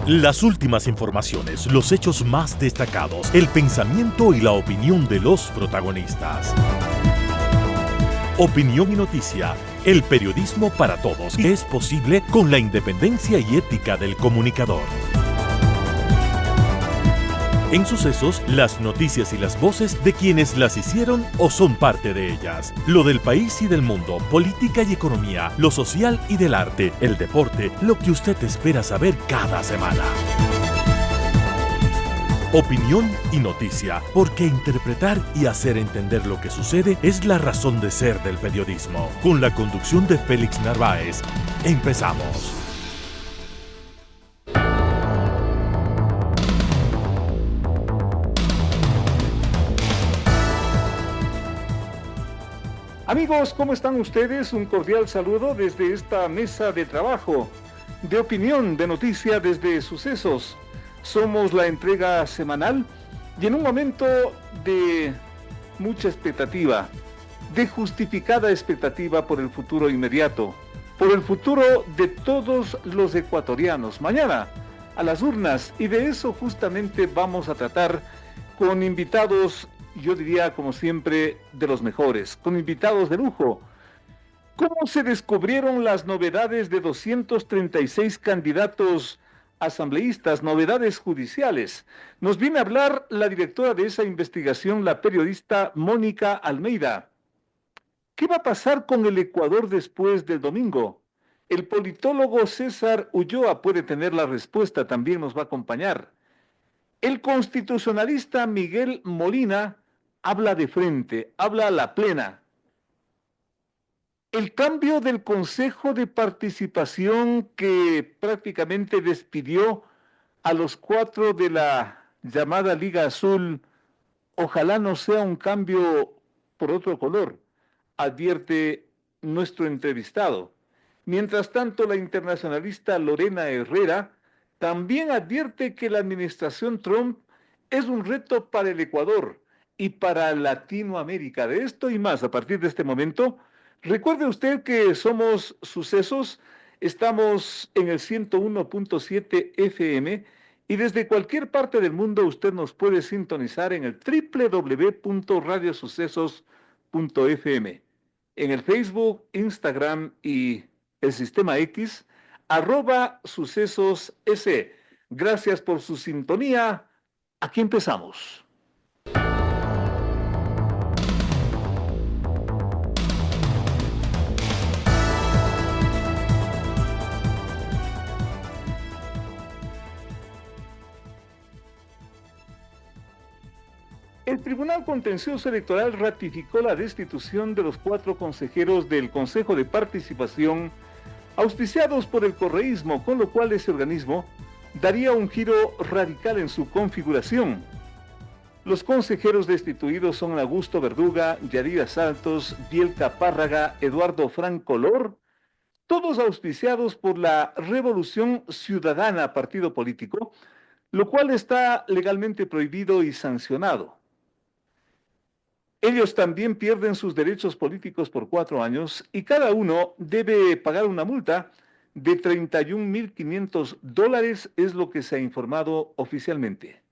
Las últimas informaciones, los hechos más destacados, el pensamiento y la opinión de los protagonistas. Opinión y noticia, el periodismo para todos, es posible con la independencia y ética del comunicador. En Sucesos, las noticias y las voces de quienes las hicieron o son parte de ellas. Lo del país y del mundo, política y economía, lo social y del arte, el deporte, lo que usted espera saber cada semana. Opinión y noticia, porque interpretar y hacer entender lo que sucede es la razón de ser del periodismo. Con la conducción de Félix Narváez, empezamos. Amigos, ¿cómo están ustedes? Un cordial saludo desde esta mesa de trabajo, de opinión, de noticia desde Sucesos. Somos la entrega semanal y en un momento de mucha expectativa, de justificada expectativa por el futuro inmediato, por el futuro de todos los ecuatorianos. Mañana a las urnas, y de eso justamente vamos a tratar con invitados, yo diría como siempre, de los mejores, con invitados de lujo. ¿Cómo se descubrieron las novedades de 236 candidatos asambleístas, novedades judiciales? Nos viene a hablar la directora de esa investigación, la periodista Mónica Almeida. ¿Qué va a pasar con el Ecuador después del domingo? El politólogo César Ulloa puede tener la respuesta, también nos va a acompañar. El constitucionalista Miguel Molina habla de frente, habla a la plena. El cambio del Consejo de Participación que prácticamente despidió a los 4 de la llamada Liga Azul, ojalá no sea un cambio por otro color, advierte nuestro entrevistado. Mientras tanto, la internacionalista Lorena Herrera también advierte que la administración Trump es un reto para el Ecuador y para Latinoamérica. De esto y más a partir de este momento. Recuerde usted que somos Sucesos, estamos en el 101.7 FM y desde cualquier parte del mundo usted nos puede sintonizar en el www.radiosucesos.fm, en el Facebook, Instagram y el sistema X, @sucesos S. Gracias por su sintonía. Aquí empezamos. El Tribunal Contencioso Electoral ratificó la destitución de los 4 consejeros del Consejo de Participación auspiciados por el correísmo, con lo cual ese organismo daría un giro radical en su configuración. Los consejeros destituidos son Augusto Verduga, Yadira Saltos, Bielka Párraga, Eduardo Francolor, todos auspiciados por la Revolución Ciudadana, partido político, lo cual está legalmente prohibido y sancionado. Ellos también pierden sus derechos políticos por 4 años y cada uno debe pagar una multa de $31.500, es lo que se ha informado oficialmente.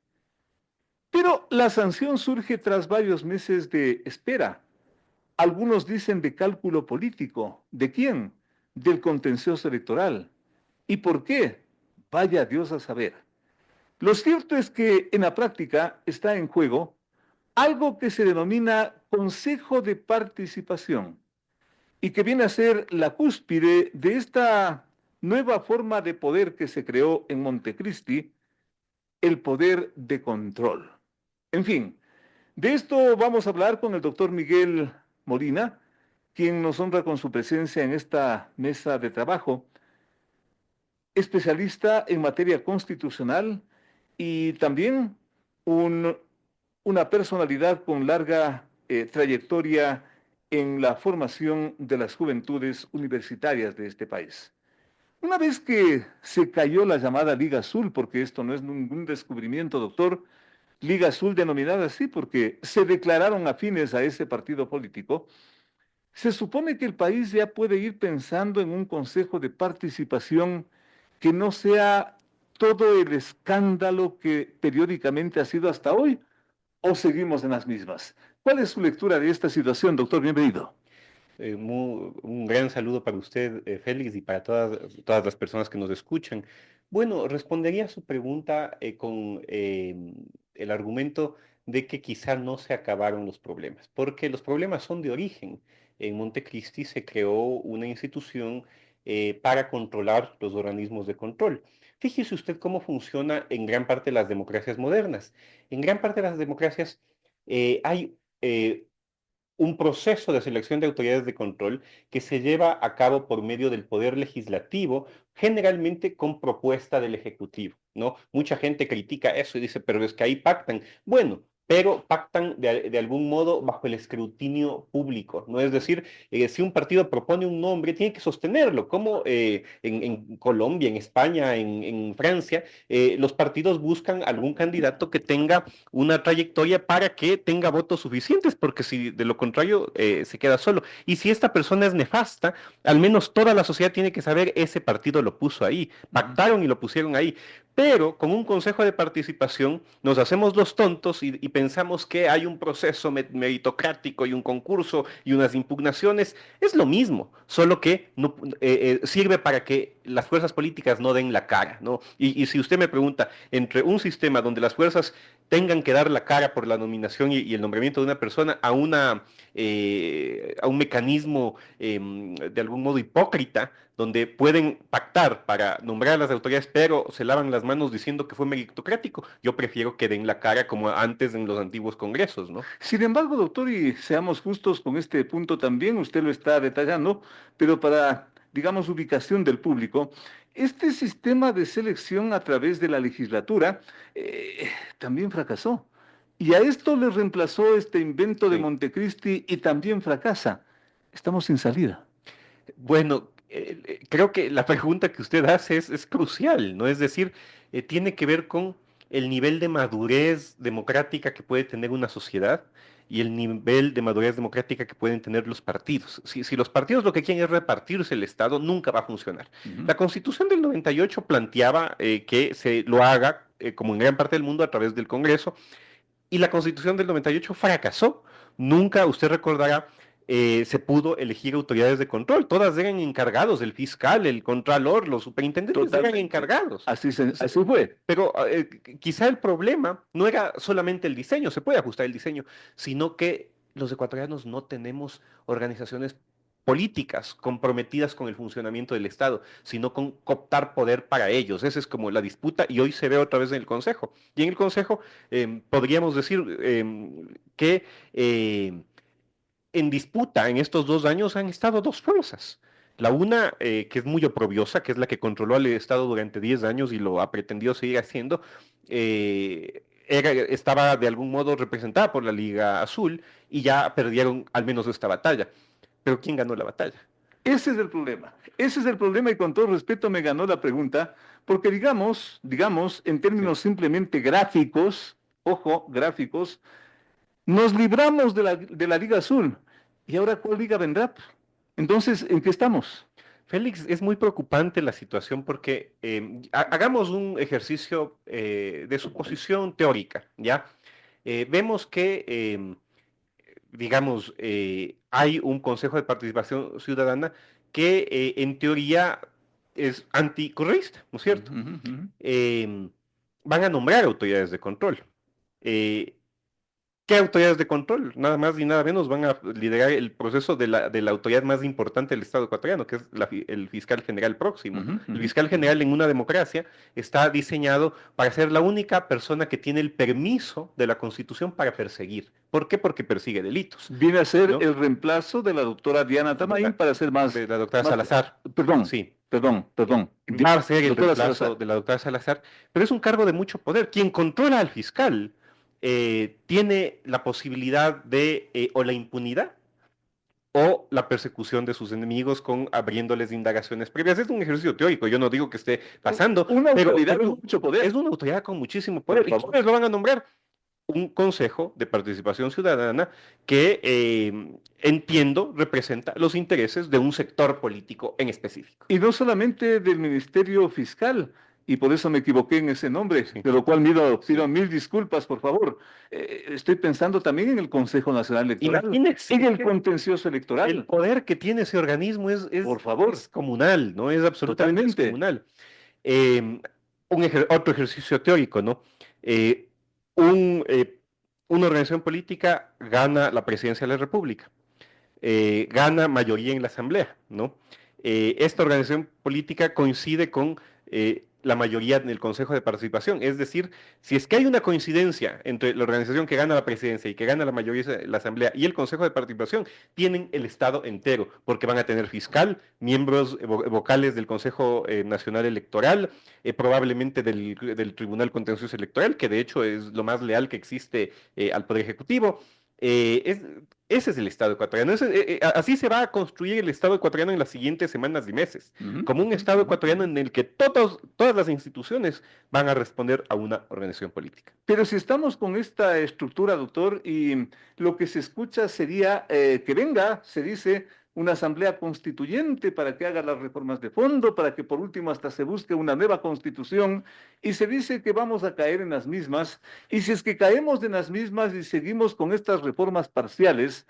Pero la sanción surge tras varios meses de espera. Algunos dicen de cálculo político. ¿De quién? Del contencioso electoral. ¿Y por qué? Vaya Dios a saber. Lo cierto es que en la práctica está en juego algo que se denomina Consejo de Participación y que viene a ser la cúspide de esta nueva forma de poder que se creó en Montecristi, el poder de control. En fin, de esto vamos a hablar con el doctor Miguel Molina, quien nos honra con su presencia en esta mesa de trabajo, especialista en materia constitucional y también una personalidad con larga trayectoria en la formación de las juventudes universitarias de este país. Una vez que se cayó la llamada Liga Azul, porque esto no es ningún descubrimiento, doctor, Liga Azul denominada así porque se declararon afines a ese partido político, se supone que el país ya puede ir pensando en un consejo de participación que no sea todo el escándalo que periódicamente ha sido hasta hoy o seguimos en las mismas? ¿Cuál es su lectura de esta situación, doctor? Bienvenido. Un gran saludo para usted, Félix, y para todas las personas que nos escuchan. Bueno, respondería a su pregunta con el argumento de que quizá no se acabaron los problemas, porque los problemas son de origen. En Montecristi se creó una institución para controlar los organismos de control. Fíjese usted cómo funciona en gran parte de las democracias modernas. En gran parte de las democracias hay un proceso de selección de autoridades de control que se lleva a cabo por medio del poder legislativo, generalmente con propuesta del ejecutivo, ¿no? Mucha gente critica eso y dice, pero es que ahí pactan. Bueno, pero pactan de algún modo bajo el escrutinio público, ¿no? Es decir, si un partido propone un nombre, tiene que sostenerlo, como en Colombia, en España, en Francia, los partidos buscan algún candidato que tenga una trayectoria para que tenga votos suficientes, porque si de lo contrario se queda solo. Y si esta persona es nefasta, al menos toda la sociedad tiene que saber ese partido lo puso ahí, pactaron y lo pusieron ahí. Pero con un consejo de participación nos hacemos los tontos y pensamos que hay un proceso meritocrático y un concurso y unas impugnaciones. Es lo mismo, solo que no, sirve para que las fuerzas políticas no den la cara, ¿no? Y si usted me pregunta, entre un sistema donde las fuerzas tengan que dar la cara por la nominación y el nombramiento de una persona a un mecanismo de algún modo hipócrita, donde pueden pactar para nombrar a las autoridades, pero se lavan las manos diciendo que fue meritocrático. Yo prefiero que den la cara como antes en los antiguos congresos, ¿no? Sin embargo, doctor, y seamos justos con este punto también, usted lo está detallando, pero para, digamos, ubicación del público, este sistema de selección a través de la legislatura también fracasó. Y a esto le reemplazó este invento de Sí. Montecristi y también fracasa. Estamos sin salida. Bueno, creo que la pregunta que usted hace es crucial, ¿no? Es decir, tiene que ver con el nivel de madurez democrática que puede tener una sociedad y el nivel de madurez democrática que pueden tener los partidos. Si los partidos lo que quieren es repartirse el Estado, nunca va a funcionar. Ujú. La Constitución del 98 planteaba que se lo haga, como en gran parte del mundo, a través del Congreso, y la Constitución del 98 fracasó. Nunca, usted recordará, se pudo elegir autoridades de control. Todas eran encargados, el fiscal, el contralor, los superintendentes eran Totalmente. encargados. Así fue. Pero quizá el problema no era solamente el diseño, se puede ajustar el diseño, sino que los ecuatorianos no tenemos organizaciones políticas comprometidas con el funcionamiento del Estado, sino con cooptar poder para ellos. Esa es como la disputa y hoy se ve otra vez en el Consejo. Y en el Consejo podríamos decir que en disputa en estos 2 años han estado dos fuerzas. La una, que es muy oprobiosa, que es la que controló al Estado durante 10 años y lo ha pretendido seguir haciendo, estaba de algún modo representada por la Liga Azul y ya perdieron al menos esta batalla. Pero ¿quién ganó la batalla? Ese es el problema. Ese es el problema y con todo respeto me ganó la pregunta, porque digamos, en Sí. términos simplemente gráficos, ojo, gráficos, nos libramos de la Liga Azul. ¿Y ahora cuál liga vendrá? Entonces, ¿en qué estamos? Félix, es muy preocupante la situación porque hagamos un ejercicio de suposición teórica, ¿ya? Vemos que digamos, hay un Consejo de Participación Ciudadana que en teoría es anticorreísta, ¿no es Ujú, cierto? ujú, ujú. Van a nombrar autoridades de control. Eh, ¿Qué autoridades de control? Nada más y nada menos van a liderar el proceso de la autoridad más importante del Estado ecuatoriano, que es el fiscal general próximo. Ujú, El ujú, fiscal ujú. general en una democracia está diseñado para ser la única persona que tiene el permiso de la Constitución para perseguir. ¿Por qué? Porque persigue delitos, Viene a ser ¿no? el reemplazo de la doctora Diana De Tamaín la, para ser de la doctora más, Salazar, perdón, sí. perdón, Va a ser el doctora reemplazo Salazar. de la doctora Salazar, pero es un cargo de mucho poder. Quien controla al fiscal tiene la posibilidad de o la impunidad o la persecución de sus enemigos con abriéndoles indagaciones previas. Es un ejercicio teórico, yo no digo que esté pasando, Una pero, autoridad pero con mucho es poder, una autoridad con muchísimo por poder. ¿Y favor. quiénes lo van a nombrar? Un consejo de participación ciudadana que entiendo representa los intereses de un sector político en específico. Y no solamente del Ministerio Fiscal, y por eso me equivoqué en ese nombre, Sí, de lo cual pido sí. mil disculpas, por favor. Estoy pensando también en el Consejo Nacional Electoral, en Imagínense el que contencioso el electoral, poder que tiene ese organismo por favor, es comunal, ¿no? Es absolutamente totalmente. descomunal. Eh, otro ejercicio teórico, ¿no? Eh, un, eh, una organización política gana la presidencia de la República, gana mayoría en la Asamblea, ¿no? Esta organización política coincide con la mayoría en el Consejo de Participación, es decir, si es que hay una coincidencia entre la organización que gana la presidencia y que gana la mayoría de la Asamblea y el Consejo de Participación, tienen el Estado entero, porque van a tener fiscal, miembros vocales del Consejo Nacional Electoral, probablemente del Tribunal Contencioso Electoral, que de hecho es lo más leal que existe al Poder Ejecutivo. Eh, es, ese es el Estado ecuatoriano. Así se va a construir el Estado ecuatoriano en las siguientes semanas y meses, Ujú. como un Estado ecuatoriano en el que todas las instituciones van a responder a una organización política. Pero si estamos con esta estructura, doctor, y lo que se escucha sería que venga, se dice, una asamblea constituyente para que haga las reformas de fondo, para que por último hasta se busque una nueva constitución, y se dice que vamos a caer en las mismas, y si es que caemos en las mismas y seguimos con estas reformas parciales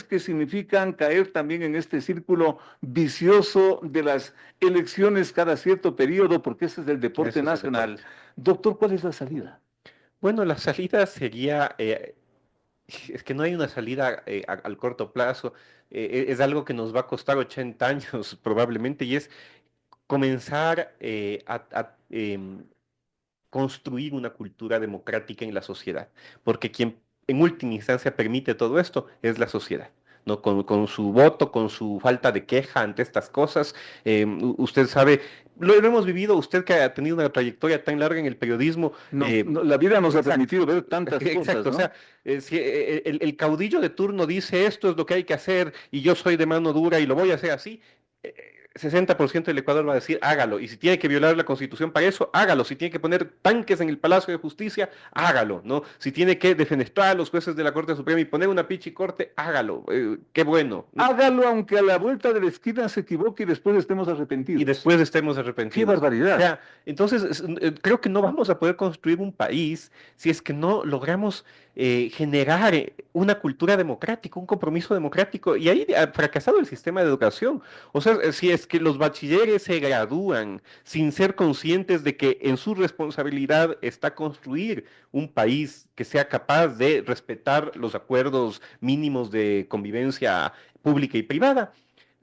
que significan caer también en este círculo vicioso de las elecciones cada cierto periodo, porque ese es el deporte Ese es el nacional. deporte. Doctor, ¿cuál es la salida? Bueno, la salida sería, es que no hay una salida al corto plazo, es algo que nos va a costar 80 años probablemente, y es comenzar a construir una cultura democrática en la sociedad, porque quien en última instancia permite todo esto es la sociedad. ¿No? Con su voto, con su falta de queja ante estas cosas. Usted sabe, lo hemos vivido, usted que ha tenido una trayectoria tan larga en el periodismo. No, la vida nos ha Exacto, permitido ver tantas cosas, exacto, o sea, ¿no? si el caudillo de turno dice esto es lo que hay que hacer y yo soy de mano dura y lo voy a hacer así, 60% del Ecuador va a decir hágalo, y si tiene que violar la Constitución para eso, hágalo, si tiene que poner tanques en el Palacio de Justicia, hágalo, ¿no? Si tiene que defenestrar a los jueces de la Corte Suprema y poner una pichi corte, hágalo, qué bueno, ¿no? Hágalo aunque a la vuelta de la esquina se equivoque y después estemos Y arrepentidos. después estemos ¡Qué arrepentidos. O barbaridad! sea, entonces creo que no vamos a poder construir un país si es que no logramos generar una cultura democrática, un compromiso democrático. Y ahí ha fracasado el sistema de educación. O sea, si es que los bachilleres se gradúan sin ser conscientes de que en su responsabilidad está construir un país que sea capaz de respetar los acuerdos mínimos de convivencia pública y privada,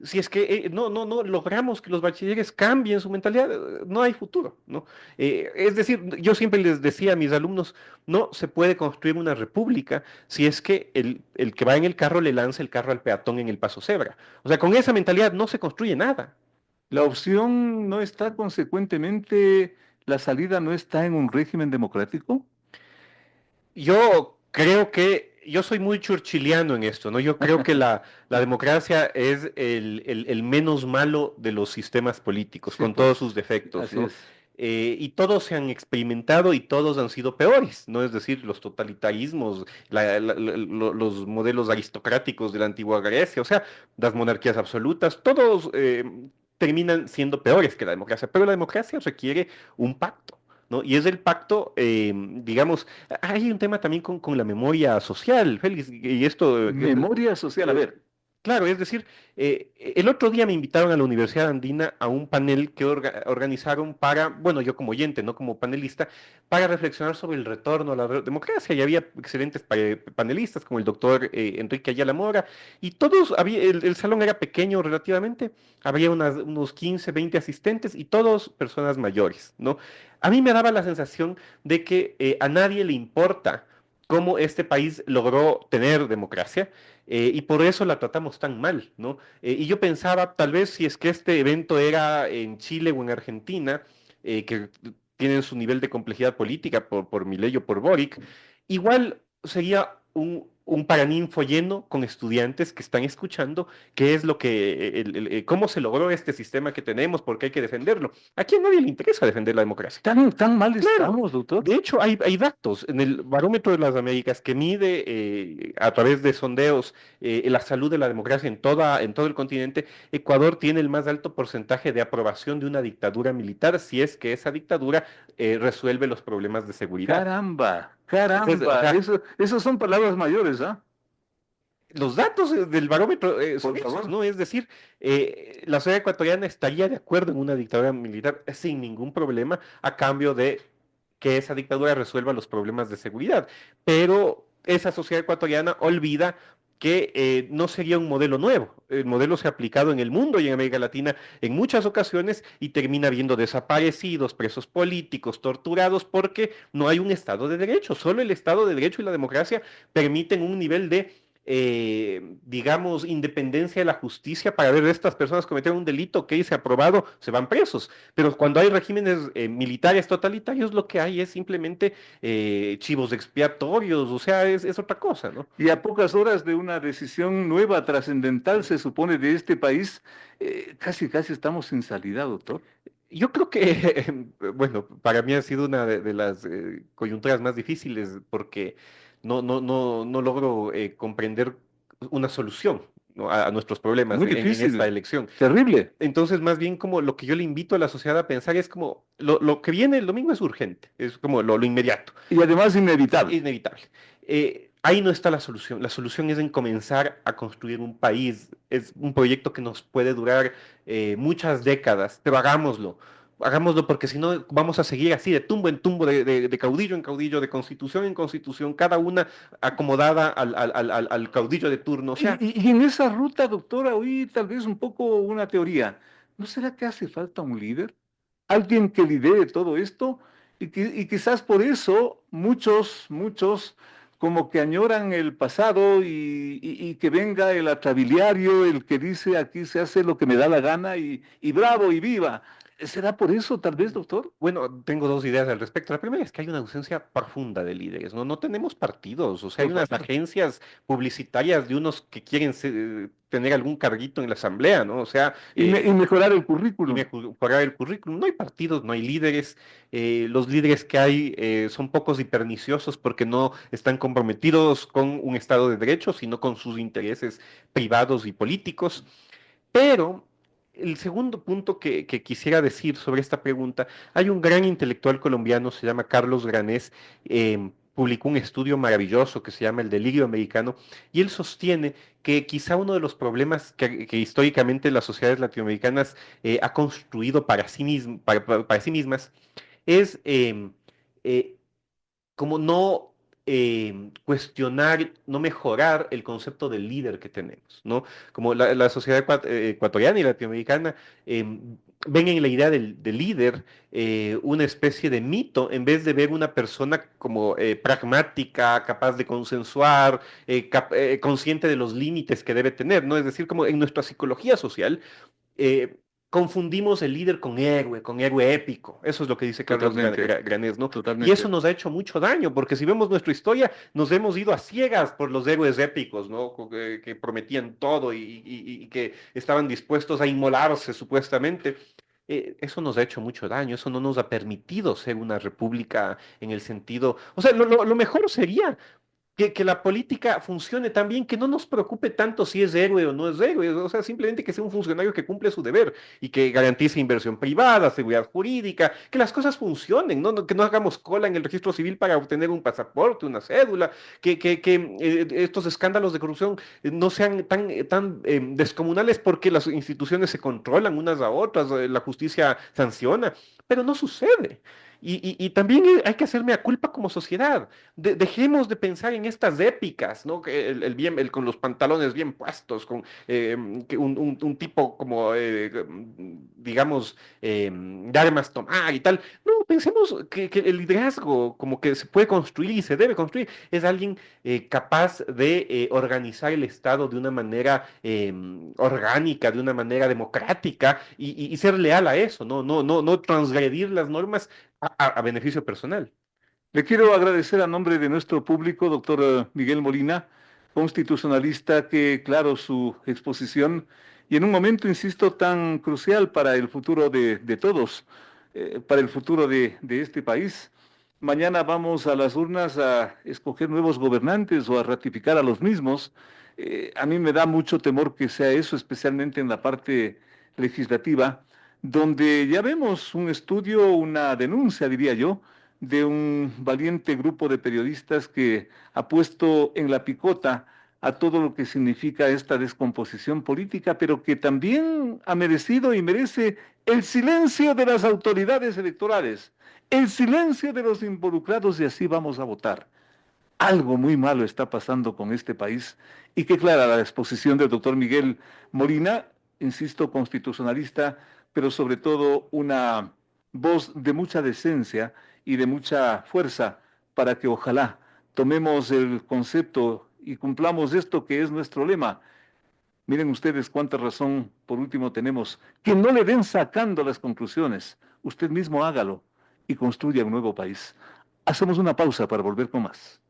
si es que no logramos que los bachilleres cambien su mentalidad, no hay futuro, ¿no? Es decir, yo siempre les decía a mis alumnos, no se puede construir una república si es que el que va en el carro le lanza el carro al peatón en el paso cebra. O sea, con esa mentalidad no se construye nada. La opción no está, consecuentemente, la salida no está en un régimen democrático. Yo creo que, yo soy muy churchiliano en esto, ¿no? Yo creo que la democracia es el menos malo de los sistemas políticos, Sí, con todos sus pues, defectos, así ¿no? es. Y todos se han experimentado y todos han sido peores, ¿no? Es decir, los totalitarismos, los modelos aristocráticos de la antigua Grecia, o sea, las monarquías absolutas, todos terminan siendo peores que la democracia, pero la democracia requiere un pacto. ¿No? Y es el pacto, digamos, hay un tema también con la memoria social, Félix, y esto, Memoria social, a eh, ver. claro, es decir, el otro día me invitaron a la Universidad Andina a un panel que organizaron para, bueno, yo como oyente, no como panelista, para reflexionar sobre el retorno a la democracia. Y había excelentes panelistas como el doctor Enrique Ayala Mora, y todos, el salón era pequeño relativamente, había unos 15, 20 asistentes y todos personas mayores, ¿no? A mí me daba la sensación de que a nadie le importa cómo este país logró tener democracia, y por eso la tratamos tan mal, ¿no? Y yo pensaba, tal vez si es que este evento era en Chile o en Argentina, que tienen su nivel de complejidad política por Milei o por Boric, igual sería un paraninfo lleno con estudiantes que están escuchando qué es lo que, cómo se logró este sistema que tenemos, por qué hay que defenderlo. Aquí a nadie le interesa defender la democracia. Tan mal Claro, estamos, doctor. de hecho hay datos en el Barómetro de las Américas que mide a través de sondeos la salud de la democracia en todo el continente. Ecuador tiene el más alto porcentaje de aprobación de una dictadura militar si es que esa dictadura resuelve los problemas de seguridad. Caramba, Entonces, o caramba. sea, Eso son palabras mayores, ¿ah? los datos del barómetro son Por esos, favor. ¿no? Es decir, la sociedad ecuatoriana estaría de acuerdo en una dictadura militar sin ningún problema a cambio de que esa dictadura resuelva los problemas de seguridad. Pero esa sociedad ecuatoriana olvida que no sería un modelo nuevo. El modelo se ha aplicado en el mundo y en América Latina en muchas ocasiones y termina habiendo desaparecidos, presos políticos, torturados, porque no hay un Estado de Derecho. Solo el Estado de Derecho y la democracia permiten un nivel de digamos, independencia de la justicia para ver estas personas cometieron un delito que dice aprobado, se van presos. Pero cuando hay regímenes militares totalitarios, lo que hay es simplemente chivos expiatorios, o sea, es otra cosa, ¿no? Y a pocas horas de una decisión nueva, trascendental, se supone, de este país, casi estamos sin salida, doctor. Yo creo que, bueno, para mí ha sido una de las coyunturas más difíciles porque no logro comprender una solución, ¿no? A nuestros problemas Muy en esta difícil, elección. terrible. Entonces, más bien como lo que yo le invito a la sociedad a pensar es como lo que viene el domingo es urgente, es como lo inmediato, Y además inevitable. inevitable. Ahí no está la solución es en comenzar a construir un país, es un proyecto que nos puede durar muchas décadas, pero hagámoslo. Hagámoslo porque si no vamos a seguir así de tumbo en tumbo, de caudillo en caudillo, de constitución en constitución, cada una acomodada al caudillo de turno. O sea, Y en esa ruta, doctora, oí tal vez un poco una teoría. ¿No será que hace falta un líder? Alguien que lidere todo esto y quizás por eso muchos como que añoran el pasado y que venga el atrabiliario, el que dice aquí se hace lo que me da la gana y bravo y viva. ¿Será por eso tal vez, doctor? bueno, tengo dos ideas al respecto. La primera es que hay una ausencia profunda de líderes, ¿no? No tenemos partidos, o sea, hay unas Total. agencias publicitarias de unos que quieren tener algún carguito en la asamblea, ¿no? O sea, Y mejorar el y currículum. mejorar el currículum. No hay partidos, no hay líderes. Los líderes que hay son pocos y perniciosos porque no están comprometidos con un Estado de Derecho, sino con sus intereses privados y políticos. Pero el segundo punto que quisiera decir sobre esta pregunta, hay un gran intelectual colombiano, se llama Carlos Granés, publicó un estudio maravilloso que se llama El delirio americano, y él sostiene que quizá uno de los problemas que históricamente las sociedades latinoamericanas ha construido para sí, para sí mismas es eh, como no cuestionar, no mejorar el concepto del líder que tenemos, ¿no? Como la sociedad ecuatoriana y latinoamericana ven en la idea del líder una especie de mito en vez de ver una persona como pragmática, capaz de consensuar, consciente de los límites que debe tener, ¿no? Es decir, como en nuestra psicología social, eh, confundimos el líder con héroe épico. Eso es lo que dice Carlos Totalmente, Granés, ¿no? Y eso totalmente. nos ha hecho mucho daño, porque si vemos nuestra historia, nos hemos ido a ciegas por los héroes épicos, ¿no? Que prometían todo y que estaban dispuestos a inmolarse supuestamente. Eso nos ha hecho mucho daño, eso no nos ha permitido ser una república en el sentido, o sea, lo mejor sería que la política funcione tan bien, que no nos preocupe tanto si es héroe o no es héroe, o sea, simplemente que sea un funcionario que cumple su deber y que garantice inversión privada, seguridad jurídica, que las cosas funcionen, ¿no? Que no hagamos cola en el registro civil para obtener un pasaporte, una cédula, que estos escándalos de corrupción no sean tan descomunales porque las instituciones se controlan unas a otras, la justicia sanciona, pero no sucede. Y también hay que hacerme a culpa como sociedad. Dejemos de pensar en estas épicas, ¿no? Que el con los pantalones bien puestos, con que un tipo como, digamos, de armas tomar y tal. No, pensemos que el liderazgo como que se puede construir y se debe construir. Es alguien capaz de organizar el Estado de una manera orgánica, de una manera democrática y ser leal a eso, no transgredir las normas a beneficio personal. Le quiero agradecer a nombre de nuestro público, doctor Miguel Molina, constitucionalista que, claro, su exposición, y en un momento, insisto, tan crucial para el futuro de todos, para el futuro de este país. Mañana vamos a las urnas a escoger nuevos gobernantes o a ratificar a los mismos. A mí me da mucho temor que sea eso, especialmente en la parte legislativa, donde ya vemos un estudio, una denuncia, diría yo, de un valiente grupo de periodistas que ha puesto en la picota a todo lo que significa esta descomposición política, pero que también ha merecido y merece el silencio de las autoridades electorales, el silencio de los involucrados, y así vamos a votar. Algo muy malo está pasando con este país y que clara la exposición del doctor Miguel Molina, insisto, constitucionalista, pero sobre todo una voz de mucha decencia y de mucha fuerza para que ojalá tomemos el concepto y cumplamos esto que es nuestro lema. Miren ustedes cuánta razón por último tenemos. Que no le den sacando las conclusiones. Usted mismo hágalo y construya un nuevo país. Hacemos una pausa para volver con más.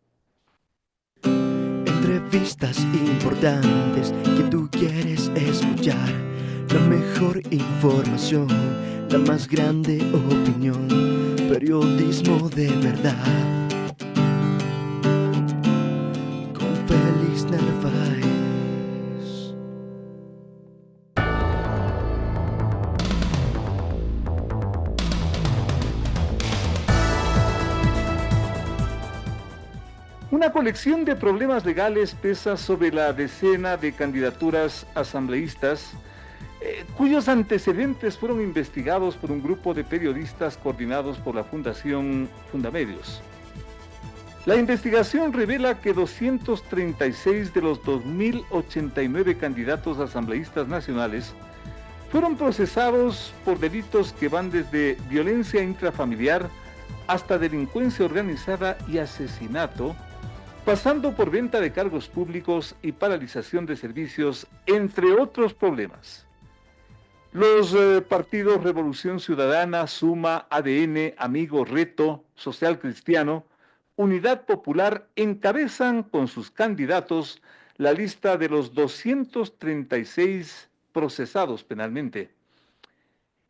Entrevistas importantes que tú quieres escuchar. La mejor información, la más grande opinión. Periodismo de verdad. Con Félix Narváez. Una colección de problemas legales pesa sobre la decena de candidaturas asambleístas cuyos antecedentes fueron investigados por un grupo de periodistas coordinados por la Fundación Fundamedios. La investigación revela que 236 de los 2.089 candidatos asambleístas nacionales fueron procesados por delitos que van desde violencia intrafamiliar hasta delincuencia organizada y asesinato, pasando por venta de cargos públicos y paralización de servicios, entre otros problemas. Los partidos Revolución Ciudadana, Suma, ADN, Amigo, Reto, Social Cristiano, Unidad Popular encabezan con sus candidatos la lista de los 236 procesados penalmente.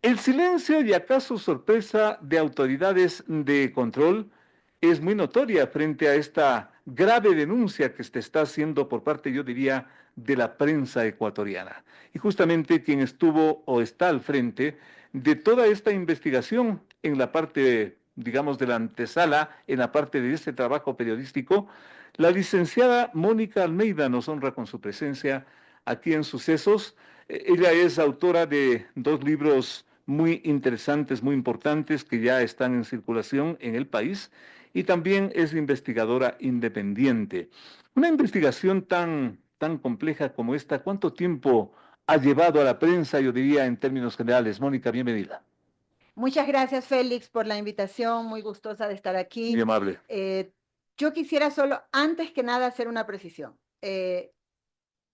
El silencio y acaso sorpresa de autoridades de control es muy notoria frente a esta grave denuncia que se está haciendo por parte, yo diría, de la prensa ecuatoriana. Y justamente quien estuvo o está al frente de toda esta investigación en la parte, digamos, de la antesala, en la parte de este trabajo periodístico, la licenciada Mónica Almeida nos honra con su presencia aquí en Sucesos. Ella es autora de 2 libros muy interesantes, muy importantes, que ya están en circulación en el país, y también es investigadora independiente. Una investigación tan compleja como esta, ¿cuánto tiempo ha llevado a la prensa, yo diría, en términos generales? Mónica, bienvenida. Muchas gracias, Félix, por la invitación, muy gustosa de estar aquí. Muy amable. Yo quisiera solo, antes que nada, hacer una precisión.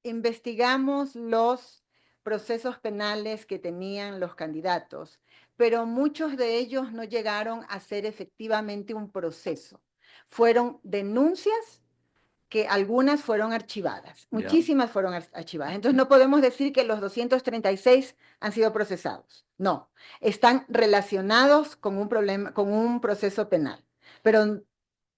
Investigamos los procesos penales que tenían los candidatos, pero muchos de ellos no llegaron a ser efectivamente un proceso. Fueron denuncias que algunas fueron archivadas, muchísimas fueron archivadas. Entonces no podemos decir que los 236 han sido procesados. No, están relacionados con un problema, con un proceso penal. Pero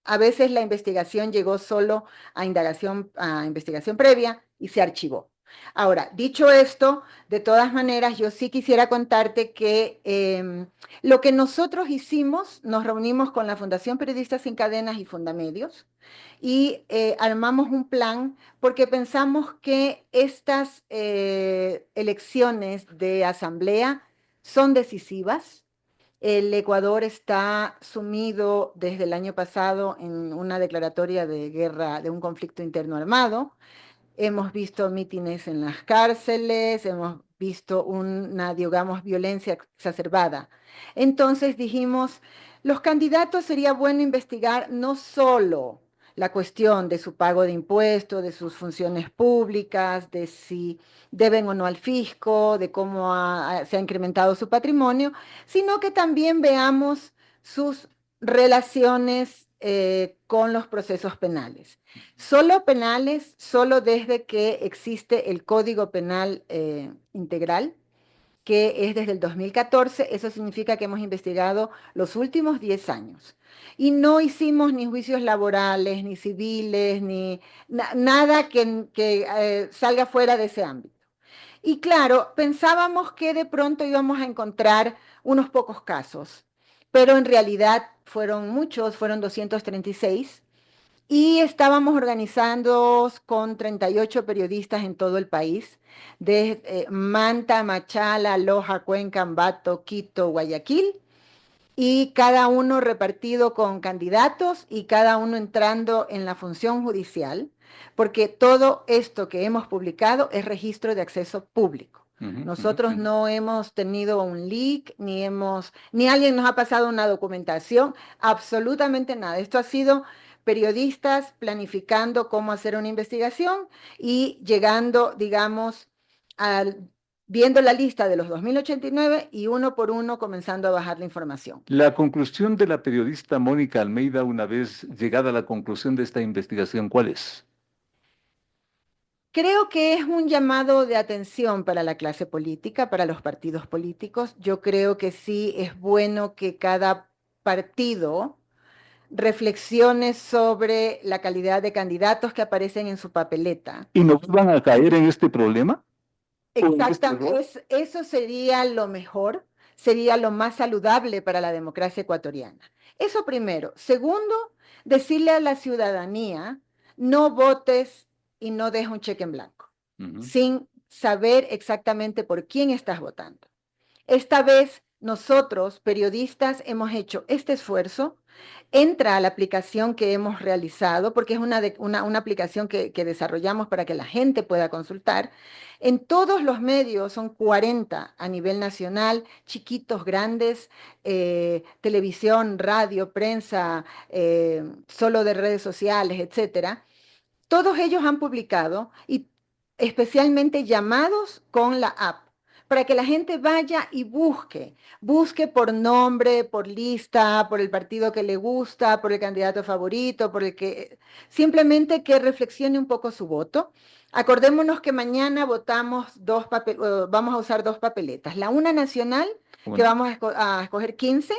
a veces la investigación llegó solo a investigación previa y se archivó. Ahora, dicho esto, de todas maneras, yo sí quisiera contarte que lo que nosotros hicimos, nos reunimos con la Fundación Periodistas Sin Cadenas y Fundamedios y armamos un plan porque pensamos que estas elecciones de asamblea son decisivas. El Ecuador está sumido desde el año pasado en una declaratoria de guerra, de un conflicto interno armado. Hemos visto mítines en las cárceles, hemos visto una, digamos, violencia exacerbada. Entonces dijimos, los candidatos sería bueno investigar no solo la cuestión de su pago de impuestos, de sus funciones públicas, de si deben o no al fisco, de cómo se ha incrementado su patrimonio, sino que también veamos sus relaciones con los procesos penales. Solo penales, solo desde que existe el Código Penal Integral, que es desde el 2014, eso significa que hemos investigado los últimos 10 años. Y no hicimos ni juicios laborales, ni civiles, ni nada que salga fuera de ese ámbito. Y claro, pensábamos que de pronto íbamos a encontrar unos pocos casos, pero en realidad fueron muchos, fueron 236, y estábamos organizando con 38 periodistas en todo el país, de Manta, Machala, Loja, Cuenca, Ambato, Quito, Guayaquil, y cada uno repartido con candidatos y cada uno entrando en la función judicial, porque todo esto que hemos publicado es registro de acceso público. Nosotros no hemos tenido un leak, ni alguien nos ha pasado una documentación, absolutamente nada. Esto ha sido periodistas planificando cómo hacer una investigación y llegando, digamos, viendo la lista de los 2089 y uno por uno comenzando a bajar la información. La conclusión de la periodista Mónica Almeida, una vez llegada a la conclusión de esta investigación, ¿cuál es? Creo que es un llamado de atención para la clase política, para los partidos políticos. Yo creo que sí es bueno que cada partido reflexione sobre la calidad de candidatos que aparecen en su papeleta. ¿Y no van a caer en este problema? Exactamente, eso sería lo mejor, sería lo más saludable para la democracia ecuatoriana. Eso primero. Segundo, decirle a la ciudadanía, no votes y no dejes un cheque en blanco, sin saber exactamente por quién estás votando. Esta vez nosotros, periodistas, hemos hecho este esfuerzo. Entra a la aplicación que hemos realizado, porque es una aplicación que desarrollamos para que la gente pueda consultar. En todos los medios, son 40 a nivel nacional, chiquitos, grandes, televisión, radio, prensa, solo de redes sociales, etcétera. Todos ellos han publicado, y especialmente llamados con la app, para que la gente vaya y busque por nombre, por lista, por el partido que le gusta, por el candidato favorito, simplemente que reflexione un poco su voto. Acordémonos que mañana vamos a usar dos papeletas, la una nacional, que vamos a escoger 15,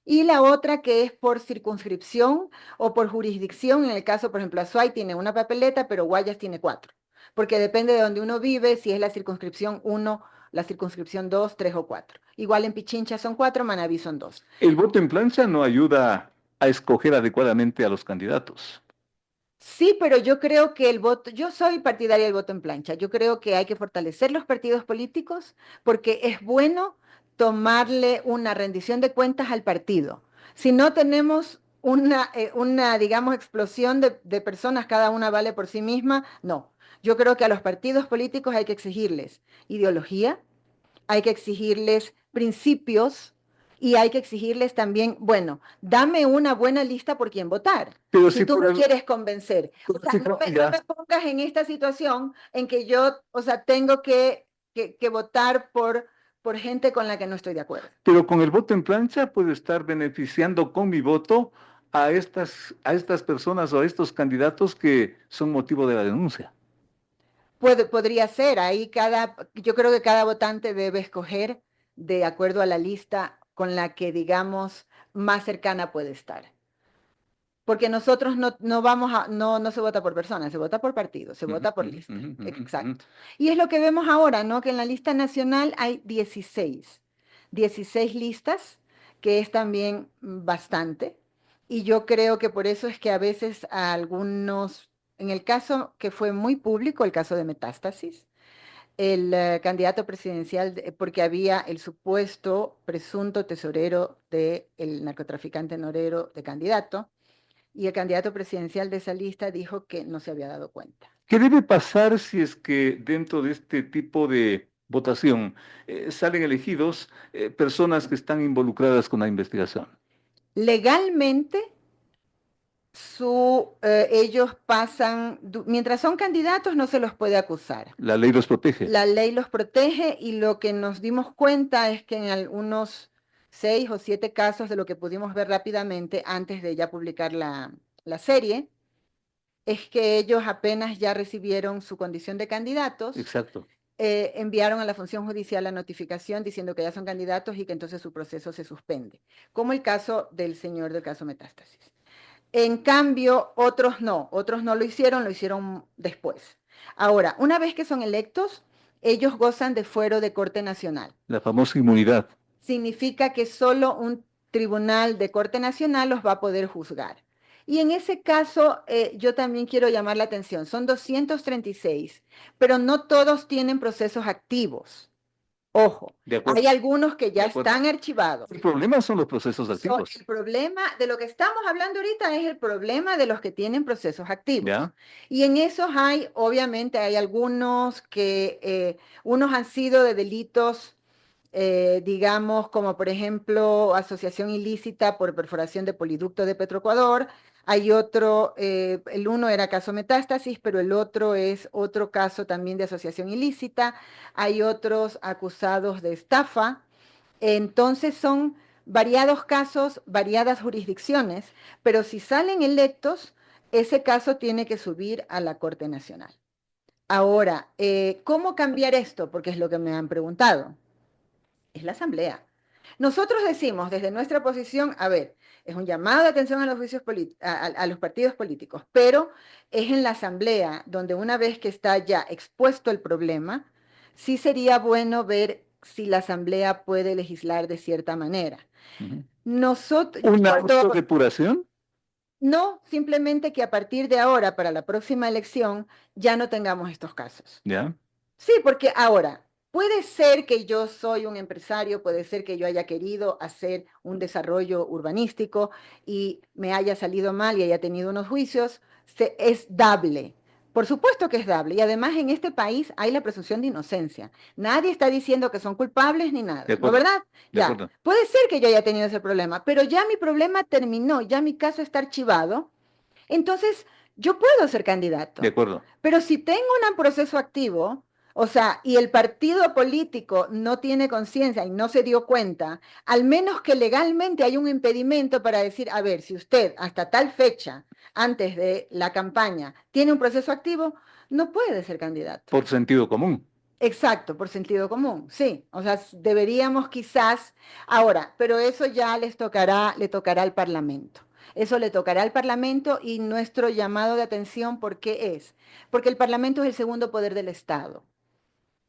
y la otra que es por circunscripción o por jurisdicción. En el caso, por ejemplo, Azuay tiene una papeleta, pero Guayas tiene 4, porque depende de donde uno vive, si es la circunscripción 1, la circunscripción 2, 3 o 4. Igual en Pichincha son 4, Manabí son 2. El voto en plancha no ayuda a escoger adecuadamente a los candidatos. Sí, pero yo creo que yo soy partidaria del voto en plancha. Yo creo que hay que fortalecer los partidos políticos, porque es bueno tomarle una rendición de cuentas al partido. Si no tenemos una digamos, explosión de personas, cada una vale por sí misma, no. Yo creo que a los partidos políticos hay que exigirles ideología, hay que exigirles principios, y hay que exigirles también, bueno, dame una buena lista por quién votar. Pero si tú me quieres convencer. O sea, no me pongas en esta situación en que yo, o sea, tengo que votar por gente con la que no estoy de acuerdo. Pero con el voto en plancha puedo estar beneficiando con mi voto a estas personas o a estos candidatos que son motivo de la denuncia. Podría ser, yo creo que cada votante debe escoger de acuerdo a la lista con la que, digamos, más cercana puede estar. Porque nosotros no se vota por personas, se vota por partido, se vota por lista. Exacto. Y es lo que vemos ahora, ¿no? Que en la lista nacional hay 16 listas, que es también bastante. Y yo creo que por eso es que a veces a algunos, en el caso que fue muy público, el caso de Metástasis, el candidato presidencial, porque había el supuesto presunto tesorero del narcotraficante Norero de candidato, y el candidato presidencial de esa lista dijo que no se había dado cuenta. ¿Qué debe pasar si es que dentro de este tipo de votación salen elegidos personas que están involucradas con la investigación? Legalmente, ellos pasan, mientras son candidatos no se los puede acusar. La ley los protege. La ley los protege, y lo que nos dimos cuenta es que en algunos 6 o 7 casos de lo que pudimos ver rápidamente antes de ya publicar la serie, es que ellos apenas ya recibieron su condición de candidatos, Exacto. enviaron a la función judicial la notificación diciendo que ya son candidatos y que entonces su proceso se suspende, como el caso del señor del caso Metástasis. En cambio, otros no lo hicieron después. Ahora, una vez que son electos, ellos gozan de fuero de Corte Nacional. La famosa inmunidad. Significa que solo un tribunal de Corte Nacional los va a poder juzgar. Y en ese caso, yo también quiero llamar la atención, son 236, pero no todos tienen procesos activos. Ojo, De acuerdo. hay algunos que ya De acuerdo. están archivados. El problema son los procesos activos. El problema de lo que estamos hablando ahorita es el problema de los que tienen procesos activos. ¿Ya? Y en esos obviamente hay algunos que, unos han sido de delitos, digamos, como por ejemplo, asociación ilícita por perforación de poliducto de Petroecuador. Hay otro, el uno era caso Metástasis, pero el otro es otro caso también de asociación ilícita. Hay otros acusados de estafa. Entonces son variados casos, variadas jurisdicciones, pero si salen electos, ese caso tiene que subir a la Corte Nacional. Ahora, ¿cómo cambiar esto? Porque es lo que me han preguntado. Es la Asamblea. Nosotros decimos desde nuestra posición, a ver, es un llamado de atención a los partidos políticos, pero es en la Asamblea donde una vez que está ya expuesto el problema, sí sería bueno ver si la Asamblea puede legislar de cierta manera. Nosotros, ¿Una autodepuración? no, simplemente que a partir de ahora, para la próxima elección, ya no tengamos estos casos. ¿Ya? Sí, porque ahora, puede ser que yo soy un empresario, puede ser que yo haya querido hacer un desarrollo urbanístico y me haya salido mal y haya tenido unos juicios, es dable. Por supuesto que es dable. Y además en este país hay la presunción de inocencia. Nadie está diciendo que son culpables ni nada, ¿no, verdad? Ya. Puede ser que yo haya tenido ese problema, pero ya mi problema terminó, ya mi caso está archivado. Entonces, yo puedo ser candidato. De acuerdo. Pero si tengo un proceso activo, o sea, y el partido político no tiene conciencia y no se dio cuenta, al menos que legalmente hay un impedimento para decir, a ver, si usted hasta tal fecha, antes de la campaña, tiene un proceso activo, no puede ser candidato. Por sentido común. Exacto, por sentido común, sí. O sea, deberíamos quizás, ahora, pero eso ya le tocará al Parlamento. Eso le tocará al Parlamento y nuestro llamado de atención, ¿por qué es? Porque el Parlamento es el segundo poder del Estado.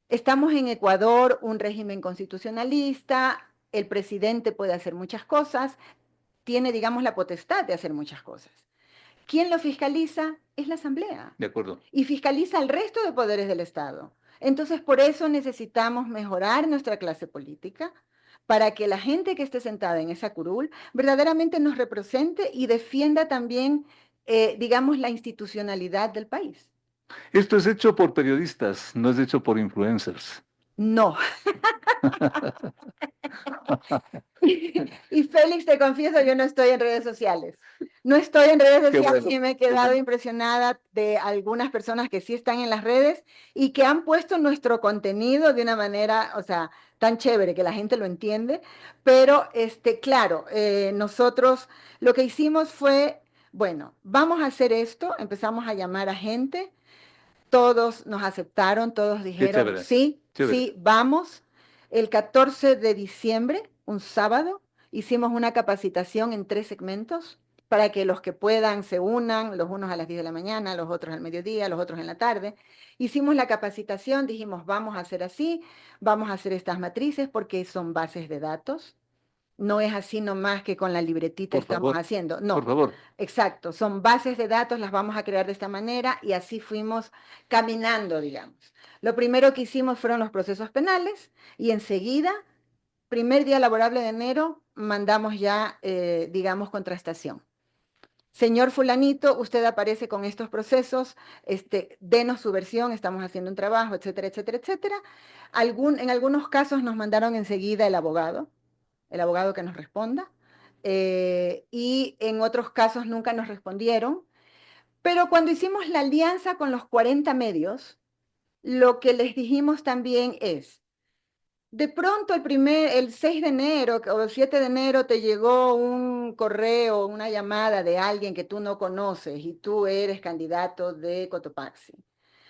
Estamos en Ecuador, un régimen constitucionalista, el presidente puede hacer muchas cosas, tiene, digamos, la potestad de hacer muchas cosas. ¿Quién lo fiscaliza? Es la Asamblea. De acuerdo. Y fiscaliza el resto de poderes del Estado. Entonces, por eso necesitamos mejorar nuestra clase política, para que la gente que esté sentada en esa curul verdaderamente nos represente y defienda también, digamos, la institucionalidad del país. Esto es hecho por periodistas, no es hecho por influencers. No. Y Félix, te confieso, yo no estoy en redes sociales. No estoy en redes sociales y me he quedado impresionada de algunas personas que sí están en las redes y que han puesto nuestro contenido de una manera, o sea, tan chévere que la gente lo entiende. Pero, claro, nosotros lo que hicimos fue, bueno, vamos a hacer esto, empezamos a llamar a gente, todos nos aceptaron, todos dijeron, sí, sí, vamos. El 14 de diciembre, un sábado, hicimos una capacitación en 3 segmentos para que los que puedan se unan, los unos a las 10 de la mañana, los otros al mediodía, los otros en la tarde. Hicimos la capacitación, dijimos, vamos a hacer así, vamos a hacer estas matrices porque son bases de datos. No es así nomás que con la libretita estamos haciendo. No, por favor. Exacto, son bases de datos, las vamos a crear de esta manera y así fuimos caminando, digamos. Lo primero que hicimos fueron los procesos penales y enseguida, primer día laborable de enero, mandamos ya, digamos, contrastación. Señor fulanito, usted aparece con estos procesos, denos su versión, estamos haciendo un trabajo, etcétera, etcétera, etcétera. En algunos casos nos mandaron enseguida el abogado que nos responda, y en otros casos nunca nos respondieron. Pero cuando hicimos la alianza con los 40 medios, lo que les dijimos también es, De pronto el 6 de enero o el 7 de enero te llegó un correo, una llamada de alguien que tú no conoces y tú eres candidato de Cotopaxi.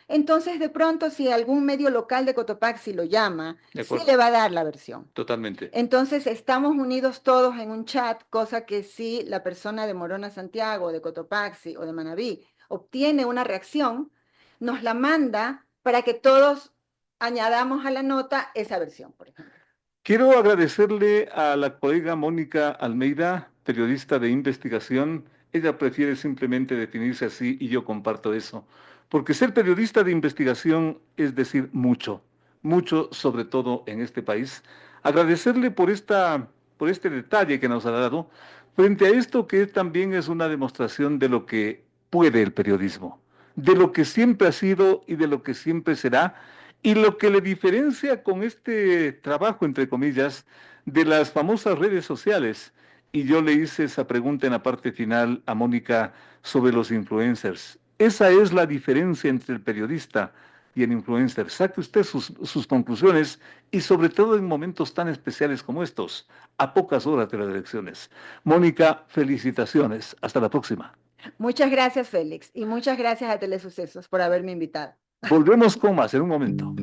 Entonces, de pronto, si algún medio local de Cotopaxi lo llama, De sí acuerdo. le va a dar la versión. Totalmente. Entonces, estamos unidos todos en un chat, cosa que si la persona de Morona Santiago, de Cotopaxi o de Manabí obtiene una reacción, nos la manda para que todos añadamos a la nota esa versión, por ejemplo. Quiero agradecerle a la colega Mónica Almeida, periodista de investigación. Ella prefiere simplemente definirse así y yo comparto eso. Porque ser periodista de investigación es decir mucho, mucho sobre todo en este país. Agradecerle por este detalle que nos ha dado frente a esto que también es una demostración de lo que puede el periodismo, de lo que siempre ha sido y de lo que siempre será y lo que le diferencia con este trabajo, entre comillas, de las famosas redes sociales. Y yo le hice esa pregunta en la parte final a Mónica sobre los influencers. Esa es la diferencia entre el periodista y el influencer. Saque usted sus conclusiones y sobre todo en momentos tan especiales como estos, a pocas horas de las elecciones. Mónica, felicitaciones. Hasta la próxima. Muchas gracias, Félix, y muchas gracias a Telesucesos por haberme invitado. Volvemos con más en un momento.